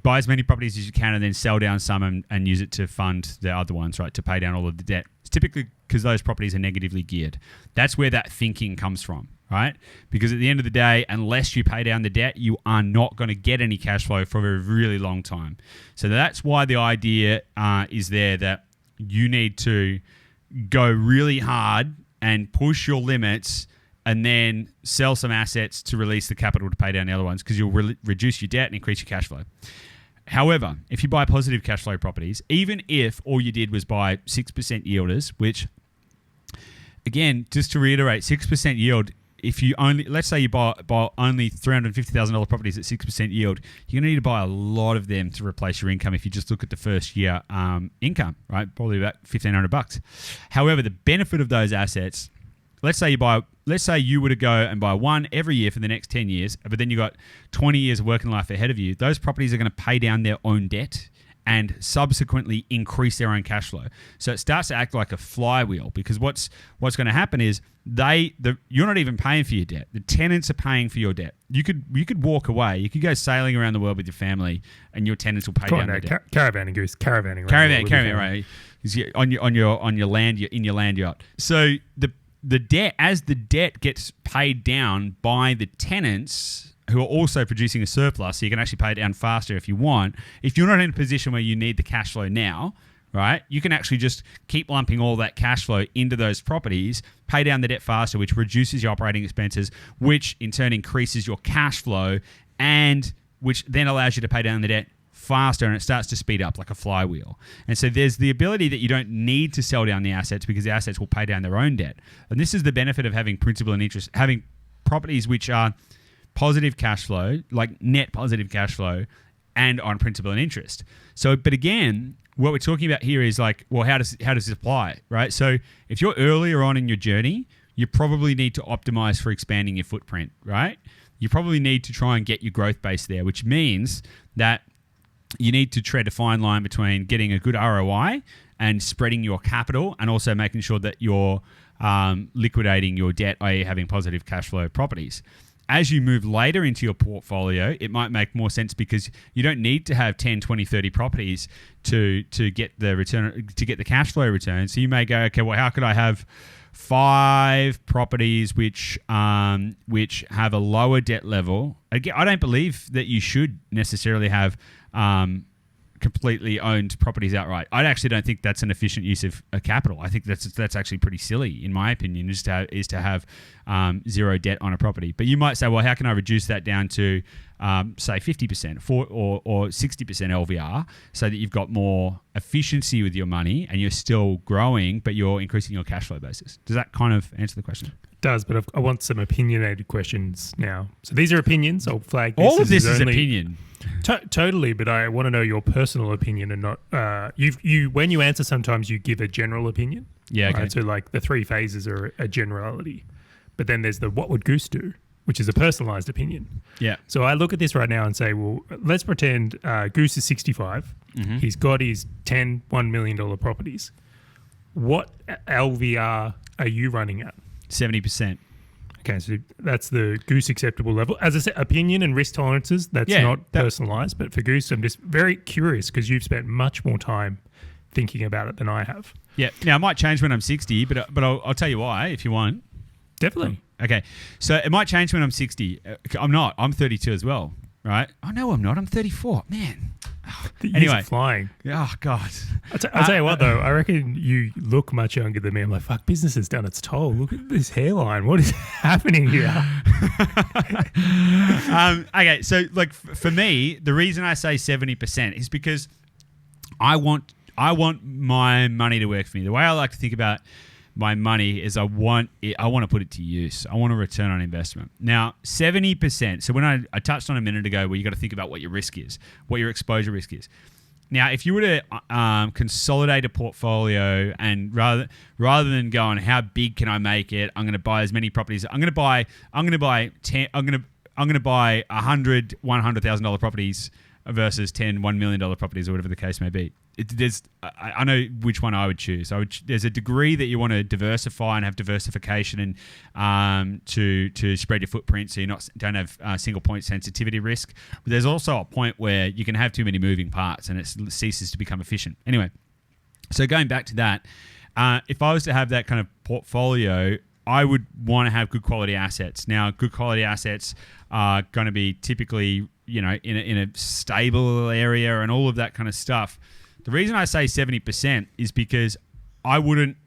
buy as many properties as you can and then sell down some and use it to fund the other ones, right, to pay down all of the debt. It's typically because those properties are negatively geared. That's where that thinking comes from, right? Because at the end of the day, unless you pay down the debt, you are not going to get any cash flow for a really long time. So that's why the idea is there that you need to go really hard and push your limits and then sell some assets to release the capital to pay down the other ones, because you'll reduce your debt and increase your cash flow. However, if you buy positive cash flow properties, even if all you did was buy 6% yielders, which, again, just to reiterate, 6% yield, if you only, let's say you buy only $350,000 properties at 6% yield, you're going to need to buy a lot of them to replace your income if you just look at the first year income, right? Probably about $1,500. However, the benefit of those assets, let's say you were to go and buy 1 every year for the next 10 years, but then you got 20 years of working life ahead of you. Those properties are going to pay down their own debt and subsequently increase their own cash flow. So it starts to act like a flywheel, because what's going to happen is you're not even paying for your debt. The tenants are paying for your debt. You could walk away. You could go sailing around the world with your family, and your tenants will pay down their debt. Caravanning, Goose. Caravanning, right? On your land, you're in your land yacht. So the debt, as the debt gets paid down by the tenants, who are also producing a surplus, so you can actually pay it down faster if you want. If you're not in a position where you need the cash flow now, right, you can actually just keep lumping all that cash flow into those properties, pay down the debt faster, which reduces your operating expenses, which in turn increases your cash flow, and which then allows you to pay down the debt faster and it starts to speed up like a flywheel. And so there's the ability that you don't need to sell down the assets because the assets will pay down their own debt. And this is the benefit of having principal and interest, having properties which are positive cash flow, like net positive cash flow, and on principal and interest. So, but again, what we're talking about here is like, well, how does this apply, right? So if you're earlier on in your journey, you probably need to optimize for expanding your footprint, right? You probably need to try and get your growth base there, which means that you need to tread a fine line between getting a good ROI and spreading your capital and also making sure that you're liquidating your debt, i.e. having positive cash flow properties. As you move later into your portfolio, it might make more sense because you don't need to have 10, 20, 30 properties to get the return, to get the cash flow return. So you may go, okay, well, how could I have 5 properties which have a lower debt level? Again, I don't believe that you should necessarily have completely owned properties outright. I actually don't think that's an efficient use of capital. I think that's actually pretty silly, in my opinion, is to have zero debt on a property. But you might say, well, how can I reduce that down to say 50% or 60% LVR so that you've got more efficiency with your money and you're still growing, but you're increasing your cash flow basis? Does that kind of answer the question? It does, but I want some opinionated questions now. So these are opinions. I'll flag this. All of this is opinion. Totally, but I want to know your personal opinion and not you. When you answer, sometimes you give a general opinion. Yeah, okay. Right? So like the 3 phases are a generality, but then there's the what would Goose do, which is a personalized opinion. Yeah. So I look at this right now and say, well, let's pretend Goose is 65. Mm-hmm. He's got his 10 $1 million properties. What LVR are you running at? 70%. Okay, so that's the Goose acceptable level. As I said, opinion and risk tolerances, that's not personalized. But for Goose, I'm just very curious because you've spent much more time thinking about it than I have. Yeah. Now, it might change when I'm 60, but I'll tell you why if you want. Definitely. Okay. So it might change when I'm 60. I'm not. I'm 32 as well, right? Oh, no, I'm not. I'm 34. Man. The years Anyway. are flying. Oh, God. I'll tell you what, though. I reckon you look much younger than me. I'm like, fuck, business has done its toll. Look at this hairline. What is happening here? Okay, so like for me, the reason I say 70% is because I want my money to work for me. The way I like to think about my money is I want to put it to use. I want a return on investment. Now, 70%. So when I touched on a minute ago where you got to think about what your risk is, what your exposure risk is. Now, if you were to consolidate a portfolio and rather than going, how big can I make it? I'm going to buy as many properties. I'm going to buy 10. I'm going to buy 100 $100,000 properties versus 10 $1 million properties or whatever the case may be. I know which one I would choose. There's a degree that you want to diversify and have diversification and to spread your footprint so you don't have single point sensitivity risk. But there's also a point where you can have too many moving parts and it ceases to become efficient. Anyway, so going back to that, if I was to have that kind of portfolio, I would want to have good quality assets. Now, good quality assets are going to be typically, in a stable area and all of that kind of stuff. The reason I say 70% is because I wouldn't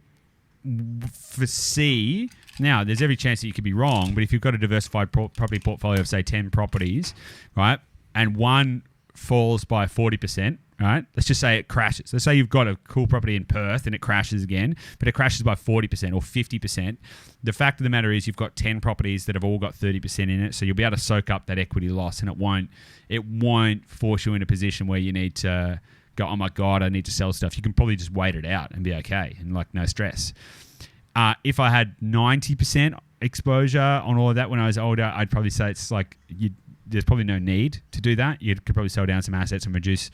foresee. Now, there's every chance that you could be wrong, but if you've got a diversified property portfolio of, say, 10 properties, right, and one falls by 40%, right, let's just say it crashes. Let's say you've got a cool property in Perth and it crashes again, but it crashes by 40% or 50%. The fact of the matter is you've got 10 properties that have all got 30% in it, so you'll be able to soak up that equity loss, and it won't force you in a position where you need to go, oh my God, I need to sell stuff. You can probably just wait it out and be okay and like no stress. If I had 90% exposure on all of that when I was older, I'd probably say it's like there's probably no need to do that. You could probably sell down some assets and reduce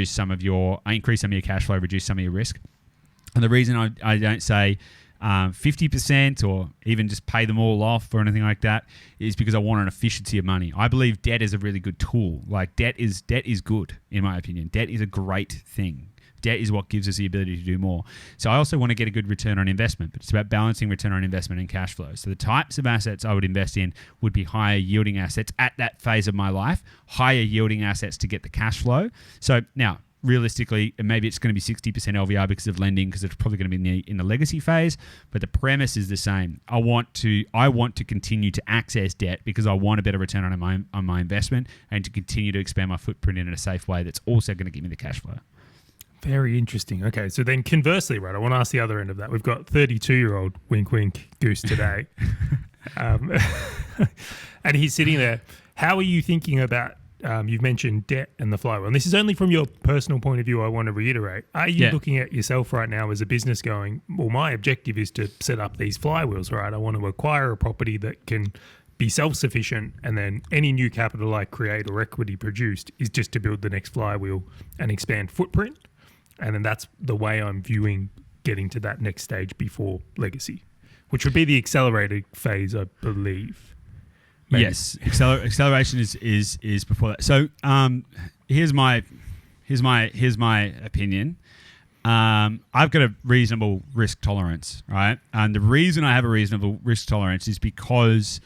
some of your, increase some of your cash flow, reduce some of your risk. And the reason I don't say 50% or even just pay them all off or anything like that is because I want an efficiency of money. I believe debt is a really good tool. Like debt is good, in my opinion. Debt is a great thing. Debt is what gives us the ability to do more. So I also want to get a good return on investment, but it's about balancing return on investment and cash flow. So the types of assets I would invest in would be higher yielding assets at that phase of my life, higher yielding assets to get the cash flow. So now, realistically, maybe it's going to be 60% LVR because of lending, because it's probably going to be in the legacy phase. But the premise is the same. I want to continue to access debt because I want a better return on my investment, and to continue to expand my footprint in a safe way that's also going to give me the cash flow. Very interesting. Okay, so then conversely, right, I want to ask the other end of that. We've got 32-year-old wink wink Goose today. And he's sitting there. How are you thinking about, you've mentioned debt and the flywheel, and this is only from your personal point of view, I want to reiterate. Are you looking at yourself right now as a business going, well, my objective is to set up these flywheels, right? I want to acquire a property that can be self-sufficient, and then any new capital I create or equity produced is just to build the next flywheel and expand footprint. And then that's the way I'm viewing getting to that next stage before legacy, which would be the accelerated phase, I believe. Maybe. Yes, acceleration is before that. So here's my opinion. I've got a reasonable risk tolerance, right? And the reason I have a reasonable risk tolerance is because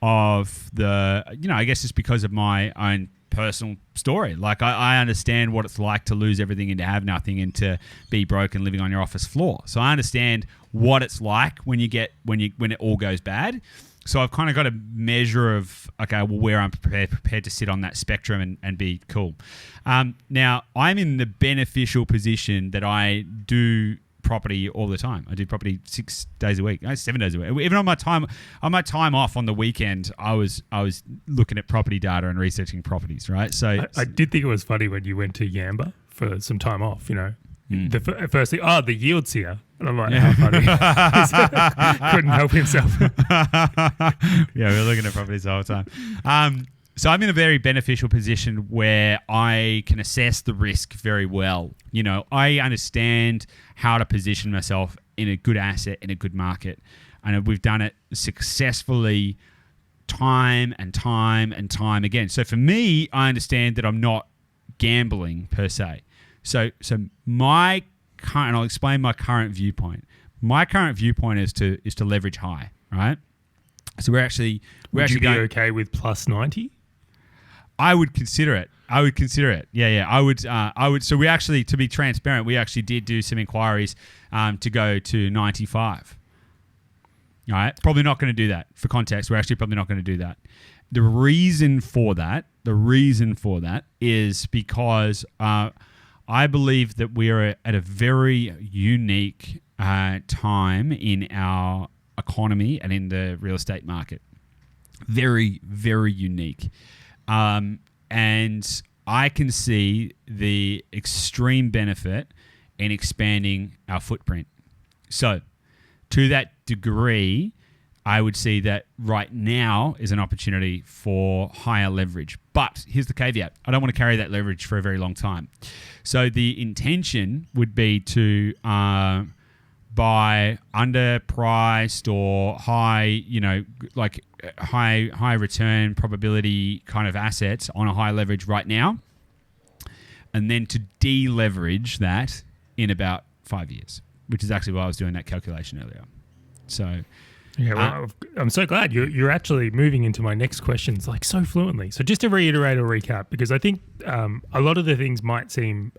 of I guess it's because of my own personal story. Like I understand what it's like to lose everything and to have nothing and to be broke and living on your office floor. So I understand what it's like when it all goes bad. So I've kind of got a measure of, okay, well, where I'm prepared to sit on that spectrum and be cool. Now, I'm in the beneficial position that I do property all the time. I do property 6 days a week, 7 days a week. Even on my time off on the weekend, I was looking at property data and researching properties, right? So I did think it was funny when you went to Yamba for some time off, Firstly, the yield's here. And I'm like, how funny. Couldn't help himself. Yeah, we're looking at properties the whole time. So I'm in a very beneficial position where I can assess the risk very well. I understand how to position myself in a good asset, in a good market. And we've done it successfully time and time and time again. So for me, I understand that I'm not gambling per se. So my current, and I'll explain my current viewpoint. My current viewpoint is to leverage high, right? So would you be okay with plus 90? I would consider it. Yeah. I would. So we actually, to be transparent, we actually did do some inquiries to go to 95. All right. Probably not going to do that. For context, we're actually probably not going to do that. The reason for that is because I believe that we are at a very unique time in our economy and in the real estate market. Very, very unique. And I can see the extreme benefit in expanding our footprint. So to that degree, I would see that right now is an opportunity for higher leverage. But here's the caveat. I don't want to carry that leverage for a very long time. So the intention would be to buy underpriced or high, high return probability kind of assets on a high leverage right now, and then to deleverage that in about 5 years, which is actually why I was doing that calculation earlier. So yeah, well, I'm so glad you're actually moving into my next questions like so fluently. So just to reiterate or recap, because I think a lot of the things might seem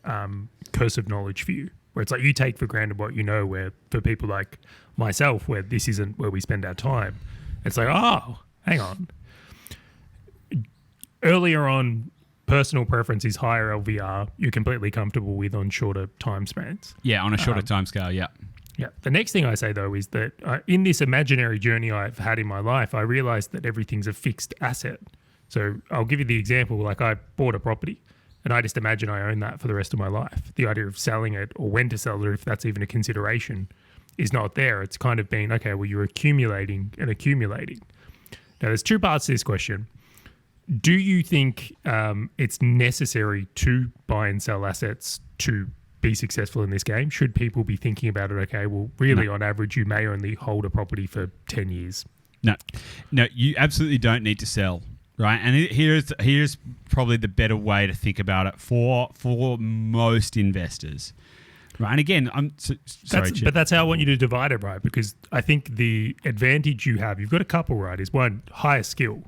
curse of knowledge for you, where it's like you take for granted what you know, where for people like myself, where this isn't where we spend our time, it's like, oh, hang on. Earlier on, personal preference is higher LVR. You're completely comfortable with on shorter time spans. Yeah, on a shorter time scale, yeah. Yeah. The next thing I say, though, is that in this imaginary journey I've had in my life, I realized that everything's a fixed asset. So I'll give you the example. Like I bought a property and I just imagine I own that for the rest of my life. The idea of selling it or when to sell it, if that's even a consideration, is not there. It's kind of been, okay, well, you're accumulating and accumulating. Now, there's two parts to this question. Do you think it's necessary to buy and sell assets to be successful in this game? Should people be thinking about it? Okay, well, really, on average, you may only hold a property for 10 years. No, you absolutely don't need to sell, right? And here's probably the better way to think about it for most investors, right? And again, but that's how I want you to divide it, right? Because I think the advantage you have, you've got a couple, right? Is one, higher skill.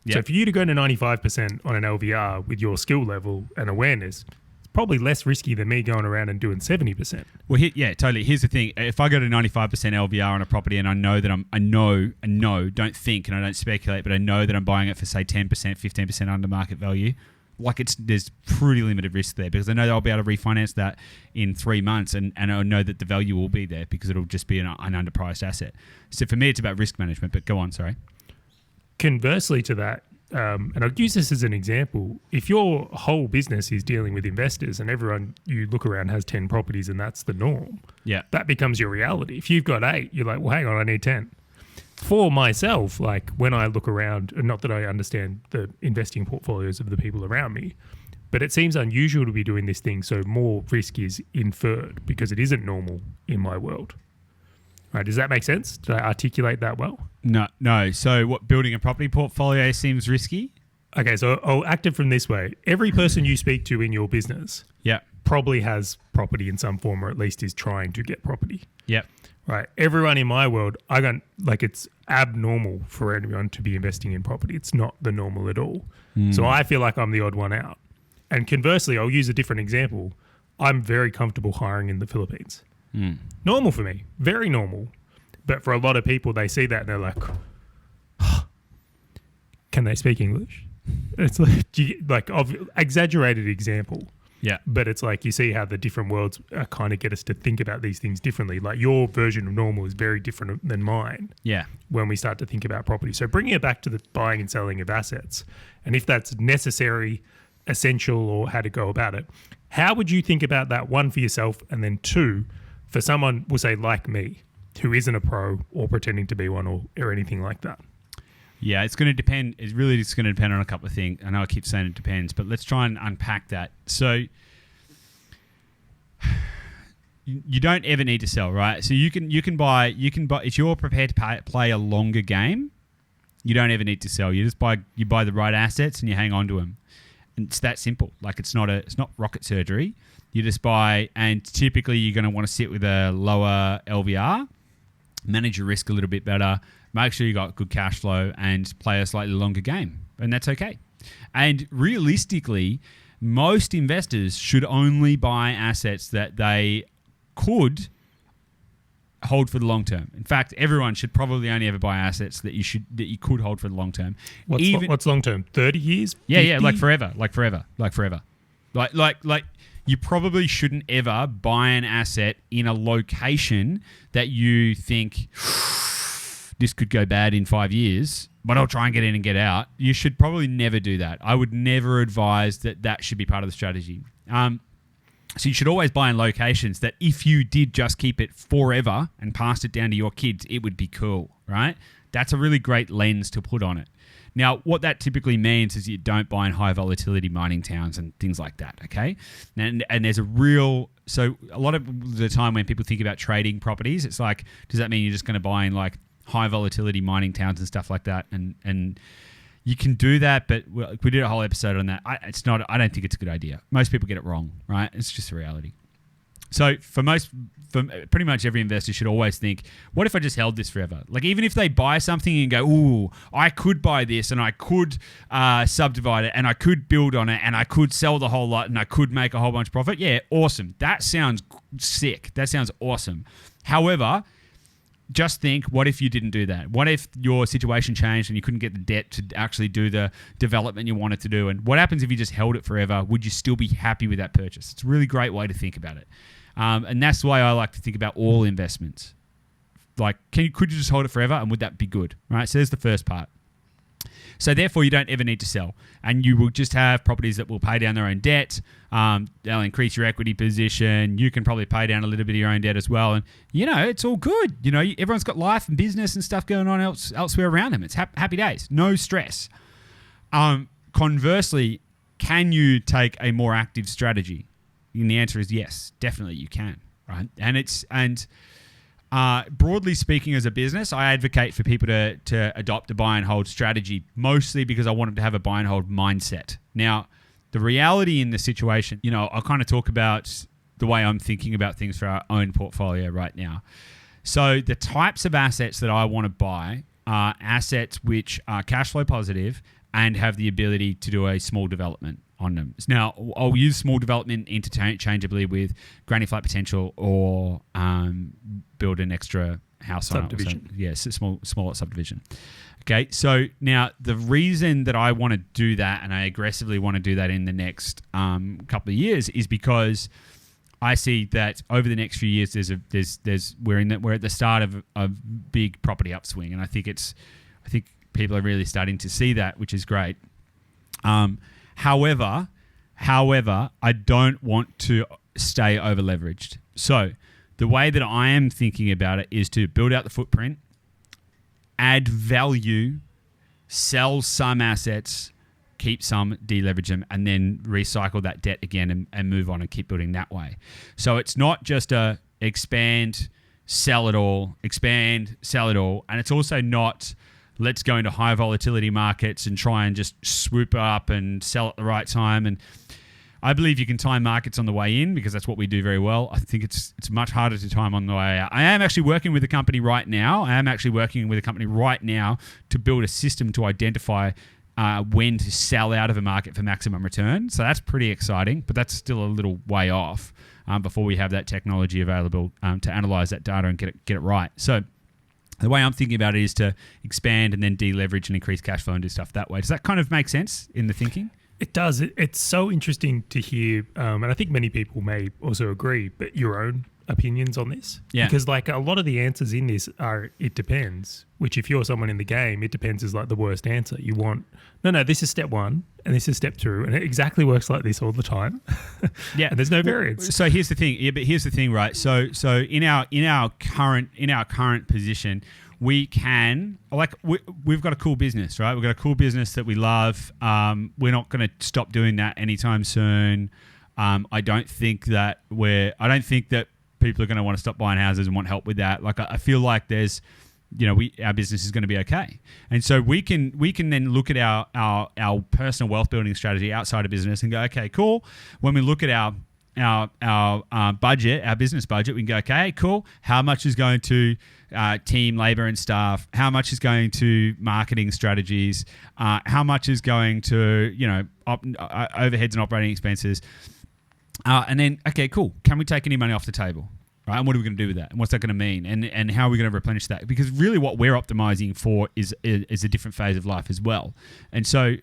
Yep. So for you to go to 95% on an LVR with your skill level and awareness, probably less risky than me going around and doing 70%. Well, yeah, totally. Here's the thing: if I go to 95% LVR on a property, and I know that I know, don't think and I don't speculate, but I know that I'm buying it for say 10%, 15% under market value. Like there's pretty limited risk there because I know that I'll be able to refinance that in 3 months, and I know that the value will be there because it'll just be an underpriced asset. So for me, it's about risk management. But go on, sorry. Conversely to that, and I'll use this as an example, if your whole business is dealing with investors and everyone you look around has 10 properties and that's the norm, yeah, that becomes your reality. If you've got 8, you're like, well, hang on, I need 10. For myself, like when I look around, and not that I understand the investing portfolios of the people around me, but it seems unusual to be doing this thing, so more risk is inferred because it isn't normal in my world. Right, does that make sense? Did I articulate that well? No. So what, building a property portfolio seems risky? Okay, so I'll act it from this way. Every person you speak to in your business probably has property in some form, or at least is trying to get property. Yep. Right. Everyone in my world, it's abnormal for anyone to be investing in property. It's not the normal at all. So I feel like I'm the odd one out. And conversely, I'll use a different example. I'm very comfortable hiring in the Philippines. Normal for me, very normal. But for a lot of people, they see that and they're like, can they speak English? It's like exaggerated example. Yeah. But it's like you see how the different worlds kind of get us to think about these things differently. Like your version of normal is very different than mine. Yeah. When we start to think about property. So bringing it back to the buying and selling of assets, and if that's necessary, essential, or how to go about it, how would you think about that, one, for yourself, and then two, for someone, we'll say like me, who isn't a pro or pretending to be one or anything like that? Yeah, it's going to depend. It's really just going to depend on a couple of things. I know I keep saying it depends, but let's try and unpack that. So you don't ever need to sell, right? So you can buy if you're prepared to play a longer game, you don't ever need to sell. You buy the right assets and you hang on to them. And it's that simple. Like it's not rocket surgery. You just buy, and typically you're going to want to sit with a lower LVR, manage your risk a little bit better, make sure you got good cash flow, and play a slightly longer game. And that's okay. And realistically, most investors should only buy assets that they could hold for the long term. In fact, everyone should probably only ever buy assets that you could hold for the long term. What's long term? 30 years? 50? Yeah, like forever. Like you probably shouldn't ever buy an asset in a location that you think this could go bad in 5 years, but I'll try and get in and get out. You should probably never do that. I would never advise that should be part of the strategy. So you should always buy in locations that if you did just keep it forever and passed it down to your kids, it would be cool, right? That's a really great lens to put on it. Now, what that typically means is you don't buy in high volatility mining towns and things like that, okay? And there's so a lot of the time when people think about trading properties, it's like, does that mean you're just going to buy in like high volatility mining towns and stuff like that? And you can do that, but we did a whole episode on that. I don't think it's a good idea. Most people get it wrong, right? It's just a reality. So for pretty much every investor should always think, what if I just held this forever? Like even if they buy something and go, ooh, I could buy this and I could subdivide it and I could build on it and I could sell the whole lot and I could make a whole bunch of profit. Yeah, awesome. That sounds sick. That sounds awesome. However, just think, what if you didn't do that? What if your situation changed and you couldn't get the debt to actually do the development you wanted to do? And what happens if you just held it forever? Would you still be happy with that purchase? It's a really great way to think about it. And that's why I like to think about all investments. Like, could you just hold it forever and would that be good? Right? So there's the first part. So therefore, you don't ever need to sell. And you will just have properties that will pay down their own debt. They'll increase your equity position. You can probably pay down a little bit of your own debt as well. And, it's all good. Everyone's got life and business and stuff going on elsewhere around them. It's happy days. No stress. Conversely, can you take a more active strategy? And the answer is yes. Definitely you can. Right? And broadly speaking, as a business, I advocate for people to adopt a buy and hold strategy, mostly because I want them to have a buy and hold mindset. Now, the reality in the situation, I'll kind of talk about the way I'm thinking about things for our own portfolio right now. So the types of assets that I want to buy are assets which are cash flow positive and have the ability to do a small development. on them. Now, I'll use small development interchangeably with granny flat potential or build an extra house on Subdivision. it. Yes, a smaller subdivision. Okay, so now the reason that I want to do that, and I aggressively want to do that in the next couple of years, is because I see that over the next few years, we're at the start of a big property upswing, and I think people are really starting to see that, which is great. However, I don't want to stay over leveraged. So the way that I am thinking about it is to build out the footprint, add value, sell some assets, keep some, deleverage them, and then recycle that debt again and move on and keep building that way. So it's not just a expand, sell it all, expand, sell it all. And it's also not let's go into high volatility markets and try and just swoop up and sell at the right time. And I believe you can time markets on the way in because that's what we do very well. I think it's much harder to time on the way out. I am actually working with a company right now. To build a system to identify when to sell out of a market for maximum return. So that's pretty exciting, but that's still a little way off before we have that technology available to analyze that data and get it right. So the way I'm thinking about it is to expand and then deleverage and increase cash flow and do stuff that way. Does that kind of make sense in the thinking? It does. It's so interesting to hear, and I think many people may also agree, but your own opinions on this. Yeah. Because like a lot of the answers in this are, it depends, which if you're someone in the game, it depends is like the worst answer. You want, no, this is step one and this is step two. And it exactly works like this all the time. Yeah. And there's no variance. So here's the thing. Yeah, but here's the thing, right? So in our current position, we can, we've got a cool business, right? We've got a cool business that we love. We're not going to stop doing that anytime soon. I don't think that people are going to want to stop buying houses and want help with that. Like I feel like there's, our business is going to be okay, and so we can then look at our personal wealth building strategy outside of business and go, okay, cool. When we look at our budget, our business budget, we can go, okay, cool. How much is going to team, labor, and staff? How much is going to marketing strategies? How much is going to overheads and operating expenses? And then, okay, cool. Can we take any money off the table? Right? And what are we going to do with that? And what's that going to mean? And how are we going to replenish that? Because really what we're optimizing for is a different phase of life as well. And so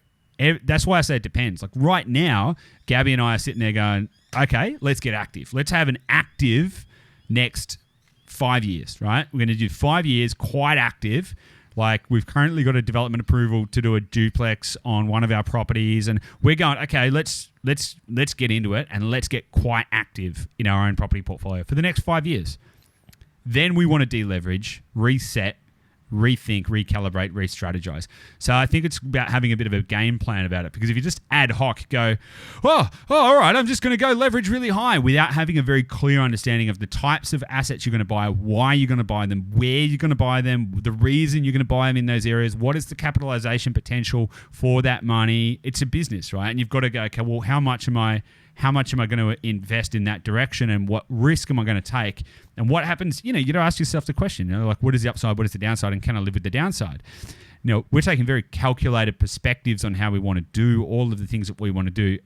that's why I say it depends. Like right now, Gabby and I are sitting there going, okay, let's get active. Let's have an active next 5 years, right? We're going to do 5 years quite active. Like we've currently got a development approval to do a duplex on one of our properties, and we're going, okay, let's get into it and let's get quite active in our own property portfolio for the next 5 years. Then we want to deleverage, reset, rethink, recalibrate, re-strategize. So I think it's about having a bit of a game plan about it, because if you just ad hoc go, all right, I'm just going to go leverage really high without having a very clear understanding of the types of assets you're going to buy, why you're going to buy them, where you're going to buy them, the reason you're going to buy them in those areas, what is the capitalization potential for that money. It's a business, right? And you've got to go, okay, well, how much am I going to invest in that direction, and what risk am I going to take? And what happens, you got to ask yourself the question, like what is the upside, what is the downside, and can I live with the downside? We're taking very calculated perspectives on how we want to do all of the things that we want to do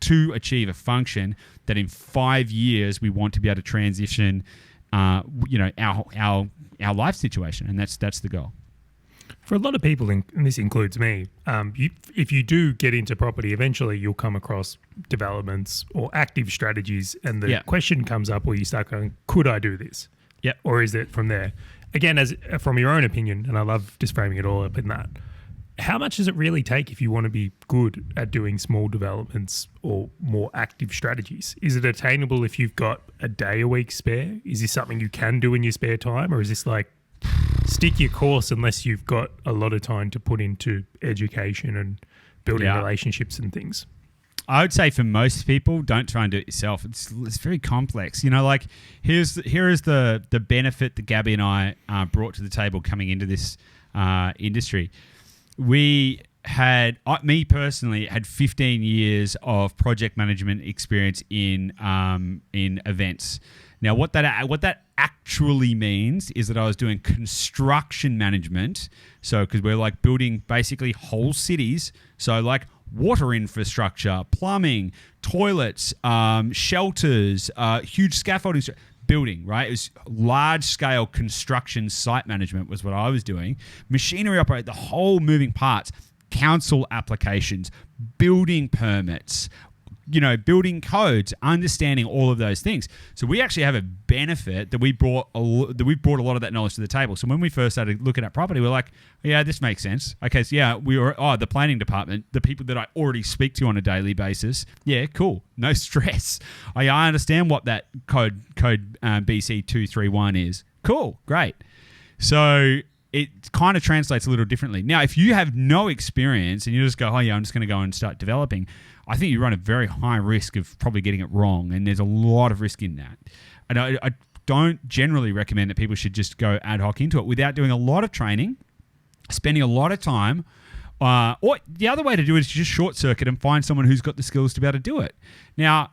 to achieve a function that in 5 years we want to be able to transition, our life situation. And that's the goal. For a lot of people, and this includes me, if you do get into property, eventually you'll come across developments or active strategies, and the question comes up where you start going, could I do this? Yeah. Or is it from there? Again, as from your own opinion, and I love just framing it all up in that, how much does it really take if you want to be good at doing small developments or more active strategies? Is it attainable if you've got a day a week spare? Is this something you can do in your spare time? Or is this like, stick your course unless you've got a lot of time to put into education and building relationships and things? I would say for most people, don't try and do it yourself. It's very complex. Here is the benefit that Gabby and I brought to the table coming into this industry. Me personally had 15 years of project management experience in events. Now, what that actually means is that I was doing construction management. So, because we're like building basically whole cities. So, like water infrastructure, plumbing, toilets, shelters, huge scaffolding, building, right? It was large-scale construction site management was what I was doing. Machinery operate, the whole moving parts, council applications, building permits, building codes, understanding all of those things. So we actually have a benefit that we brought a lot of that knowledge to the table. So when we first started looking at property, we're like, yeah, this makes sense. Okay, so yeah, we were the planning department, the people that I already speak to on a daily basis. Yeah, cool, no stress. I understand what that code BC 231 is. Cool, great. So it kind of translates a little differently. Now, if you have no experience and you just go, oh yeah, I'm just going to go and start developing, I think you run a very high risk of probably getting it wrong, and there's a lot of risk in that. And I don't generally recommend that people should just go ad hoc into it without doing a lot of training, spending a lot of time. Or the other way to do it is just short circuit and find someone who's got the skills to be able to do it. Now,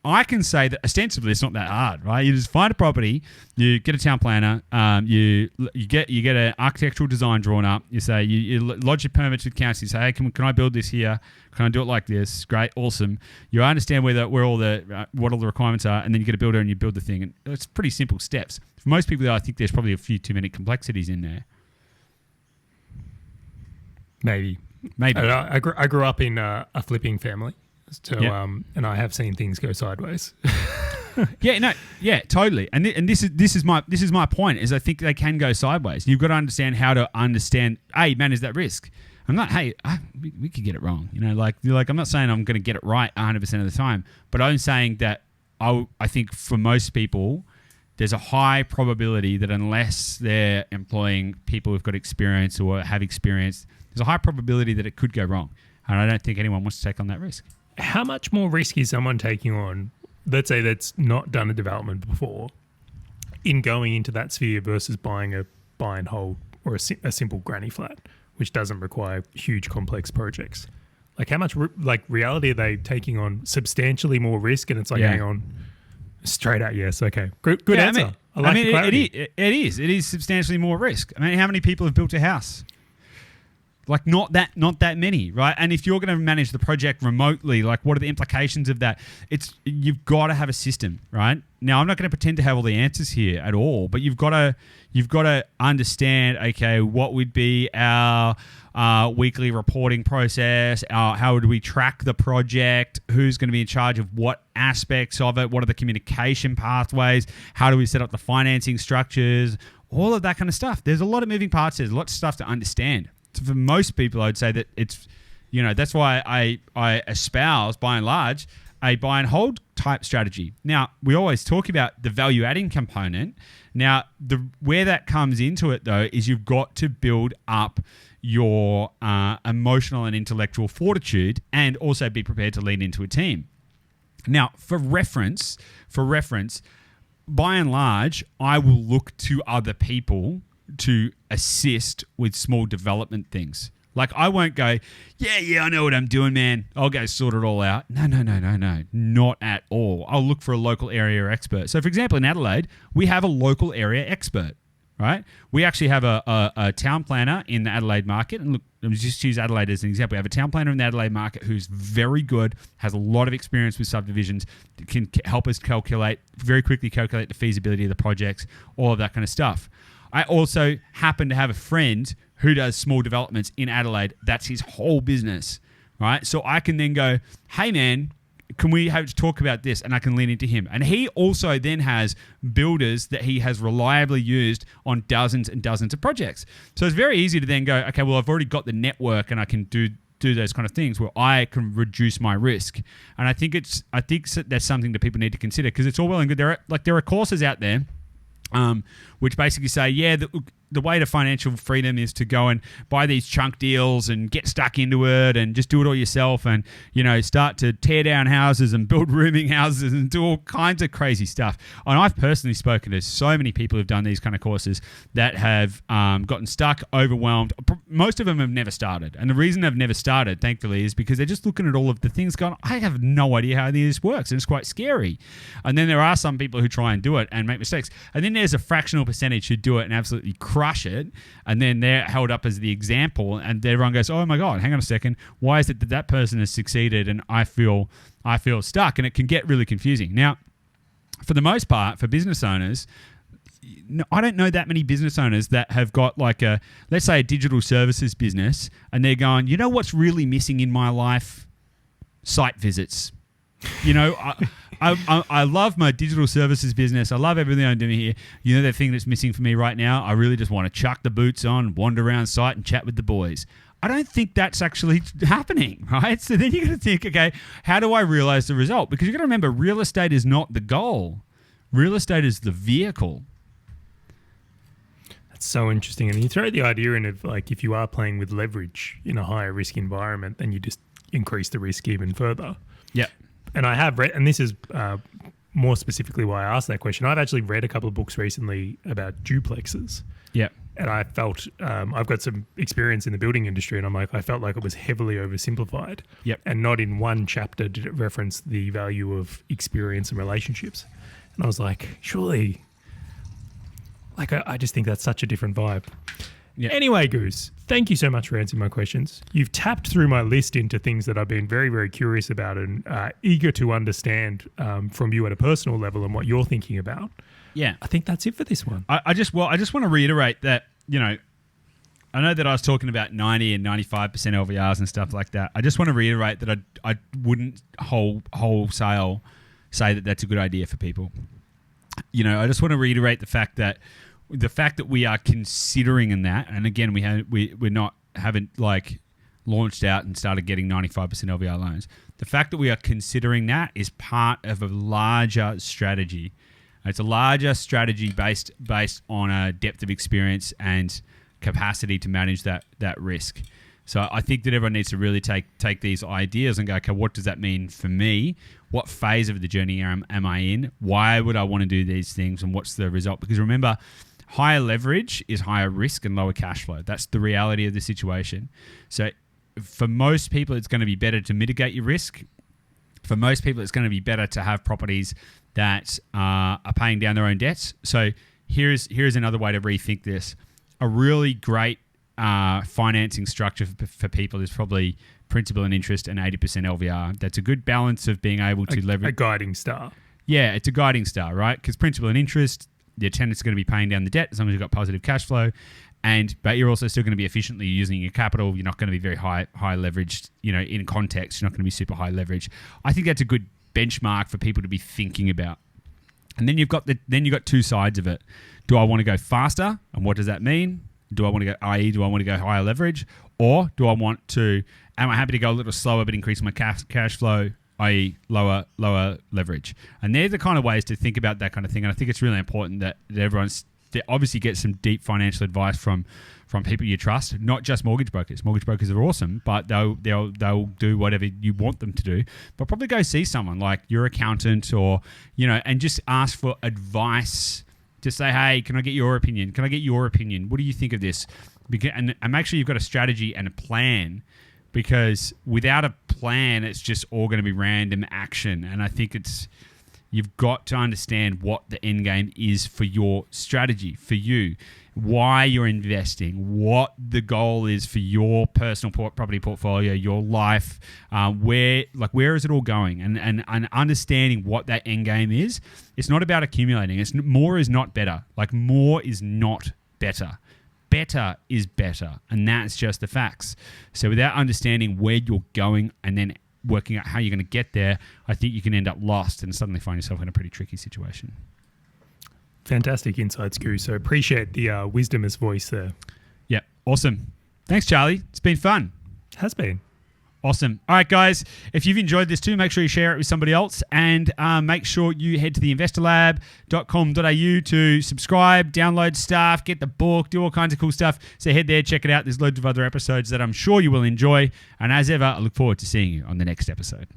I can say that ostensibly it's not that hard, right? You just find a property, you get a town planner, you get an architectural design drawn up. You say you lodge your permits with council. You say, hey, can I build this here? Can I do it like this? Great, awesome. You understand what all the requirements are, and then you get a builder and you build the thing. And it's pretty simple steps. For most people, though, I think there's probably a few too many complexities in there. Maybe. I grew up in a flipping family. So, and I have seen things go sideways. Totally. And this is my point. Is I think they can go sideways. You've got to understand how to manage that risk. I'm not. Hey, we could get it wrong. I'm not saying I'm going to get it right 100% of the time, but I'm saying that I think for most people, there's a high probability that unless they're employing people who've got experience or have experience, there's a high probability that it could go wrong. And I don't think anyone wants to take on that risk. How much more risk is someone taking on, let's say that's not done a development before, in going into that sphere versus buying a buy and hold or a simple granny flat, which doesn't require huge complex projects? Like how much reality are they taking on? Substantially more risk, and it's like, hang on, straight out yes, okay, good answer. It is substantially more risk. I mean, how many people have built a house? Like not that many, right? And if you're going to manage the project remotely, like what are the implications of that? You've got to have a system, right? Now, I'm not going to pretend to have all the answers here at all, but you've got to understand, okay, what would be our weekly reporting process? How would we track the project? Who's going to be in charge of what aspects of it? What are the communication pathways? How do we set up the financing structures? All of that kind of stuff. There's a lot of moving parts. There's lots of stuff to understand. For most people, I'd say that it's, that's why I espouse, by and large, a buy and hold type strategy. Now, we always talk about the value adding component. Now, where that comes into it, though, is you've got to build up your emotional and intellectual fortitude and also be prepared to lean into a team. Now, for reference, by and large, I will look to other people to assist with small development things. Like I won't go, yeah, I know what I'm doing, man. I'll go sort it all out. No, not at all. I'll look for a local area expert. So for example, in Adelaide, we have a local area expert, right? We actually have a town planner in the Adelaide market. And look, let me just use Adelaide as an example. We have a town planner in the Adelaide market who's very good, has a lot of experience with subdivisions, can help us very quickly calculate the feasibility of the projects, all of that kind of stuff. I also happen to have a friend who does small developments in Adelaide. That's his whole business, right? So I can then go, hey, man, can we have to talk about this? And I can lean into him. And he also then has builders that he has reliably used on dozens and dozens of projects. So it's very easy to then go, okay, well, I've already got the network and I can do those kind of things where I can reduce my risk. And I think that's something that people need to consider, because it's all well and good. There are courses out there which basically say, the way to financial freedom is to go and buy these chunk deals and get stuck into it and just do it all yourself and, start to tear down houses and build rooming houses and do all kinds of crazy stuff. And I've personally spoken to so many people who've done these kind of courses that have gotten stuck, overwhelmed. Most of them have never started. And the reason they've never started, thankfully, is because they're just looking at all of the things going, I have no idea how any of this works. And it's quite scary. And then there are some people who try and do it and make mistakes. And then there's a fractional percentage who do it and absolutely crush crush it, and then they're held up as the example, and everyone goes, oh my God, hang on a second, why is it that that person has succeeded and I feel stuck? And it can get really confusing. Now, for the most part, for business owners, I don't know that many business owners that have got like let's say a digital services business, and they're going, you know what's really missing in my life? Site visits. You know, I love my digital services business. I love everything I'm doing here. You know, the thing that's missing for me right now, I really just want to chuck the boots on, wander around site and chat with the boys. I don't think that's actually happening, right? So then you're going to think, okay, how do I realize the result? Because you've got to remember, real estate is not the goal. Real estate is the vehicle. That's so interesting. And you throw the idea in of like, if you are playing with leverage in a higher risk environment, then you just increase the risk even further. Yeah. And I have read, and this is more specifically why I asked that question. I've actually read a couple of books recently about duplexes. Yeah. And I felt, I've got some experience in the building industry, and I'm like, I felt like it was heavily oversimplified. Yep. And not in one chapter did it reference the value of experience and relationships. And I was like, surely, like, I just think that's such a different vibe. Yeah. Anyway, Goose, thank you so much for answering my questions. You've tapped through my list into things that I've been very, very curious about and eager to understand from you at a personal level and what you're thinking about. Yeah. I think that's it for this one. I just want to reiterate that, you know, I know that I was talking about 90 and 95% LVRs and stuff like that. I just want to reiterate that I wouldn't wholesale say that that's a good idea for people. You know, I just want to reiterate the fact that we are considering in that, and again, haven't like launched out and started getting 95% LVR loans. The fact that we are considering that is part of a larger strategy. It's a larger strategy based on a depth of experience and capacity to manage that risk. So I think that everyone needs to really take these ideas and go, okay, what does that mean for me? What phase of the journey am I in? Why would I want to do these things? And what's the result? Because remember, higher leverage is higher risk and lower cash flow. That's the reality of the situation. So for most people, it's going to be better to mitigate your risk. For most people, it's going to be better to have properties that are paying down their own debts. So here's another way to rethink this. A really great financing structure for people is probably principal and interest and 80% LVR. That's a good balance of being able to leverage. A guiding star. Yeah, it's a guiding star, right? Because principal and interest, your tenant's going to be paying down the debt as long as you've got positive cash flow, but you're also still going to be efficiently using your capital. You're not going to be very high leveraged. You know, in context, you're not going to be super high leverage. I think that's a good benchmark for people to be thinking about. And then you've got two sides of it. Do I want to go faster? And what does that mean? Do I want to go higher leverage? Or am I happy to go a little slower but increase my cash flow, i.e. lower leverage? And they're the kind of ways to think about that kind of thing. And I think it's really important that everyone's obviously get some deep financial advice from people you trust, not just mortgage brokers. Mortgage brokers are awesome, but they'll do whatever you want them to do. But probably go see someone like your accountant or, you know, and just ask for advice. Just say, hey, can I get your opinion? What do you think of this? And make sure you've got a strategy and a plan, because without a plan, it's just all going to be random action. And I think you've got to understand what the end game is for your strategy, for you, why you're investing, what the goal is for your personal property portfolio, your life, where is it all going, and understanding what that end game is. It's not about accumulating. More is not better. Like, more is not better. Better is better, and that's just the facts. So without understanding where you're going and then working out how you're going to get there, I think you can end up lost and suddenly find yourself in a pretty tricky situation. Fantastic insights, Goose. So appreciate the wisdom as voice there. Yeah, awesome. Thanks, Charlie. It's been fun. Has been. Awesome. All right, guys, if you've enjoyed this too, make sure you share it with somebody else, and make sure you head to the investorlab.com.au to subscribe, download stuff, get the book, do all kinds of cool stuff. So head there, check it out. There's loads of other episodes that I'm sure you will enjoy. And as ever, I look forward to seeing you on the next episode.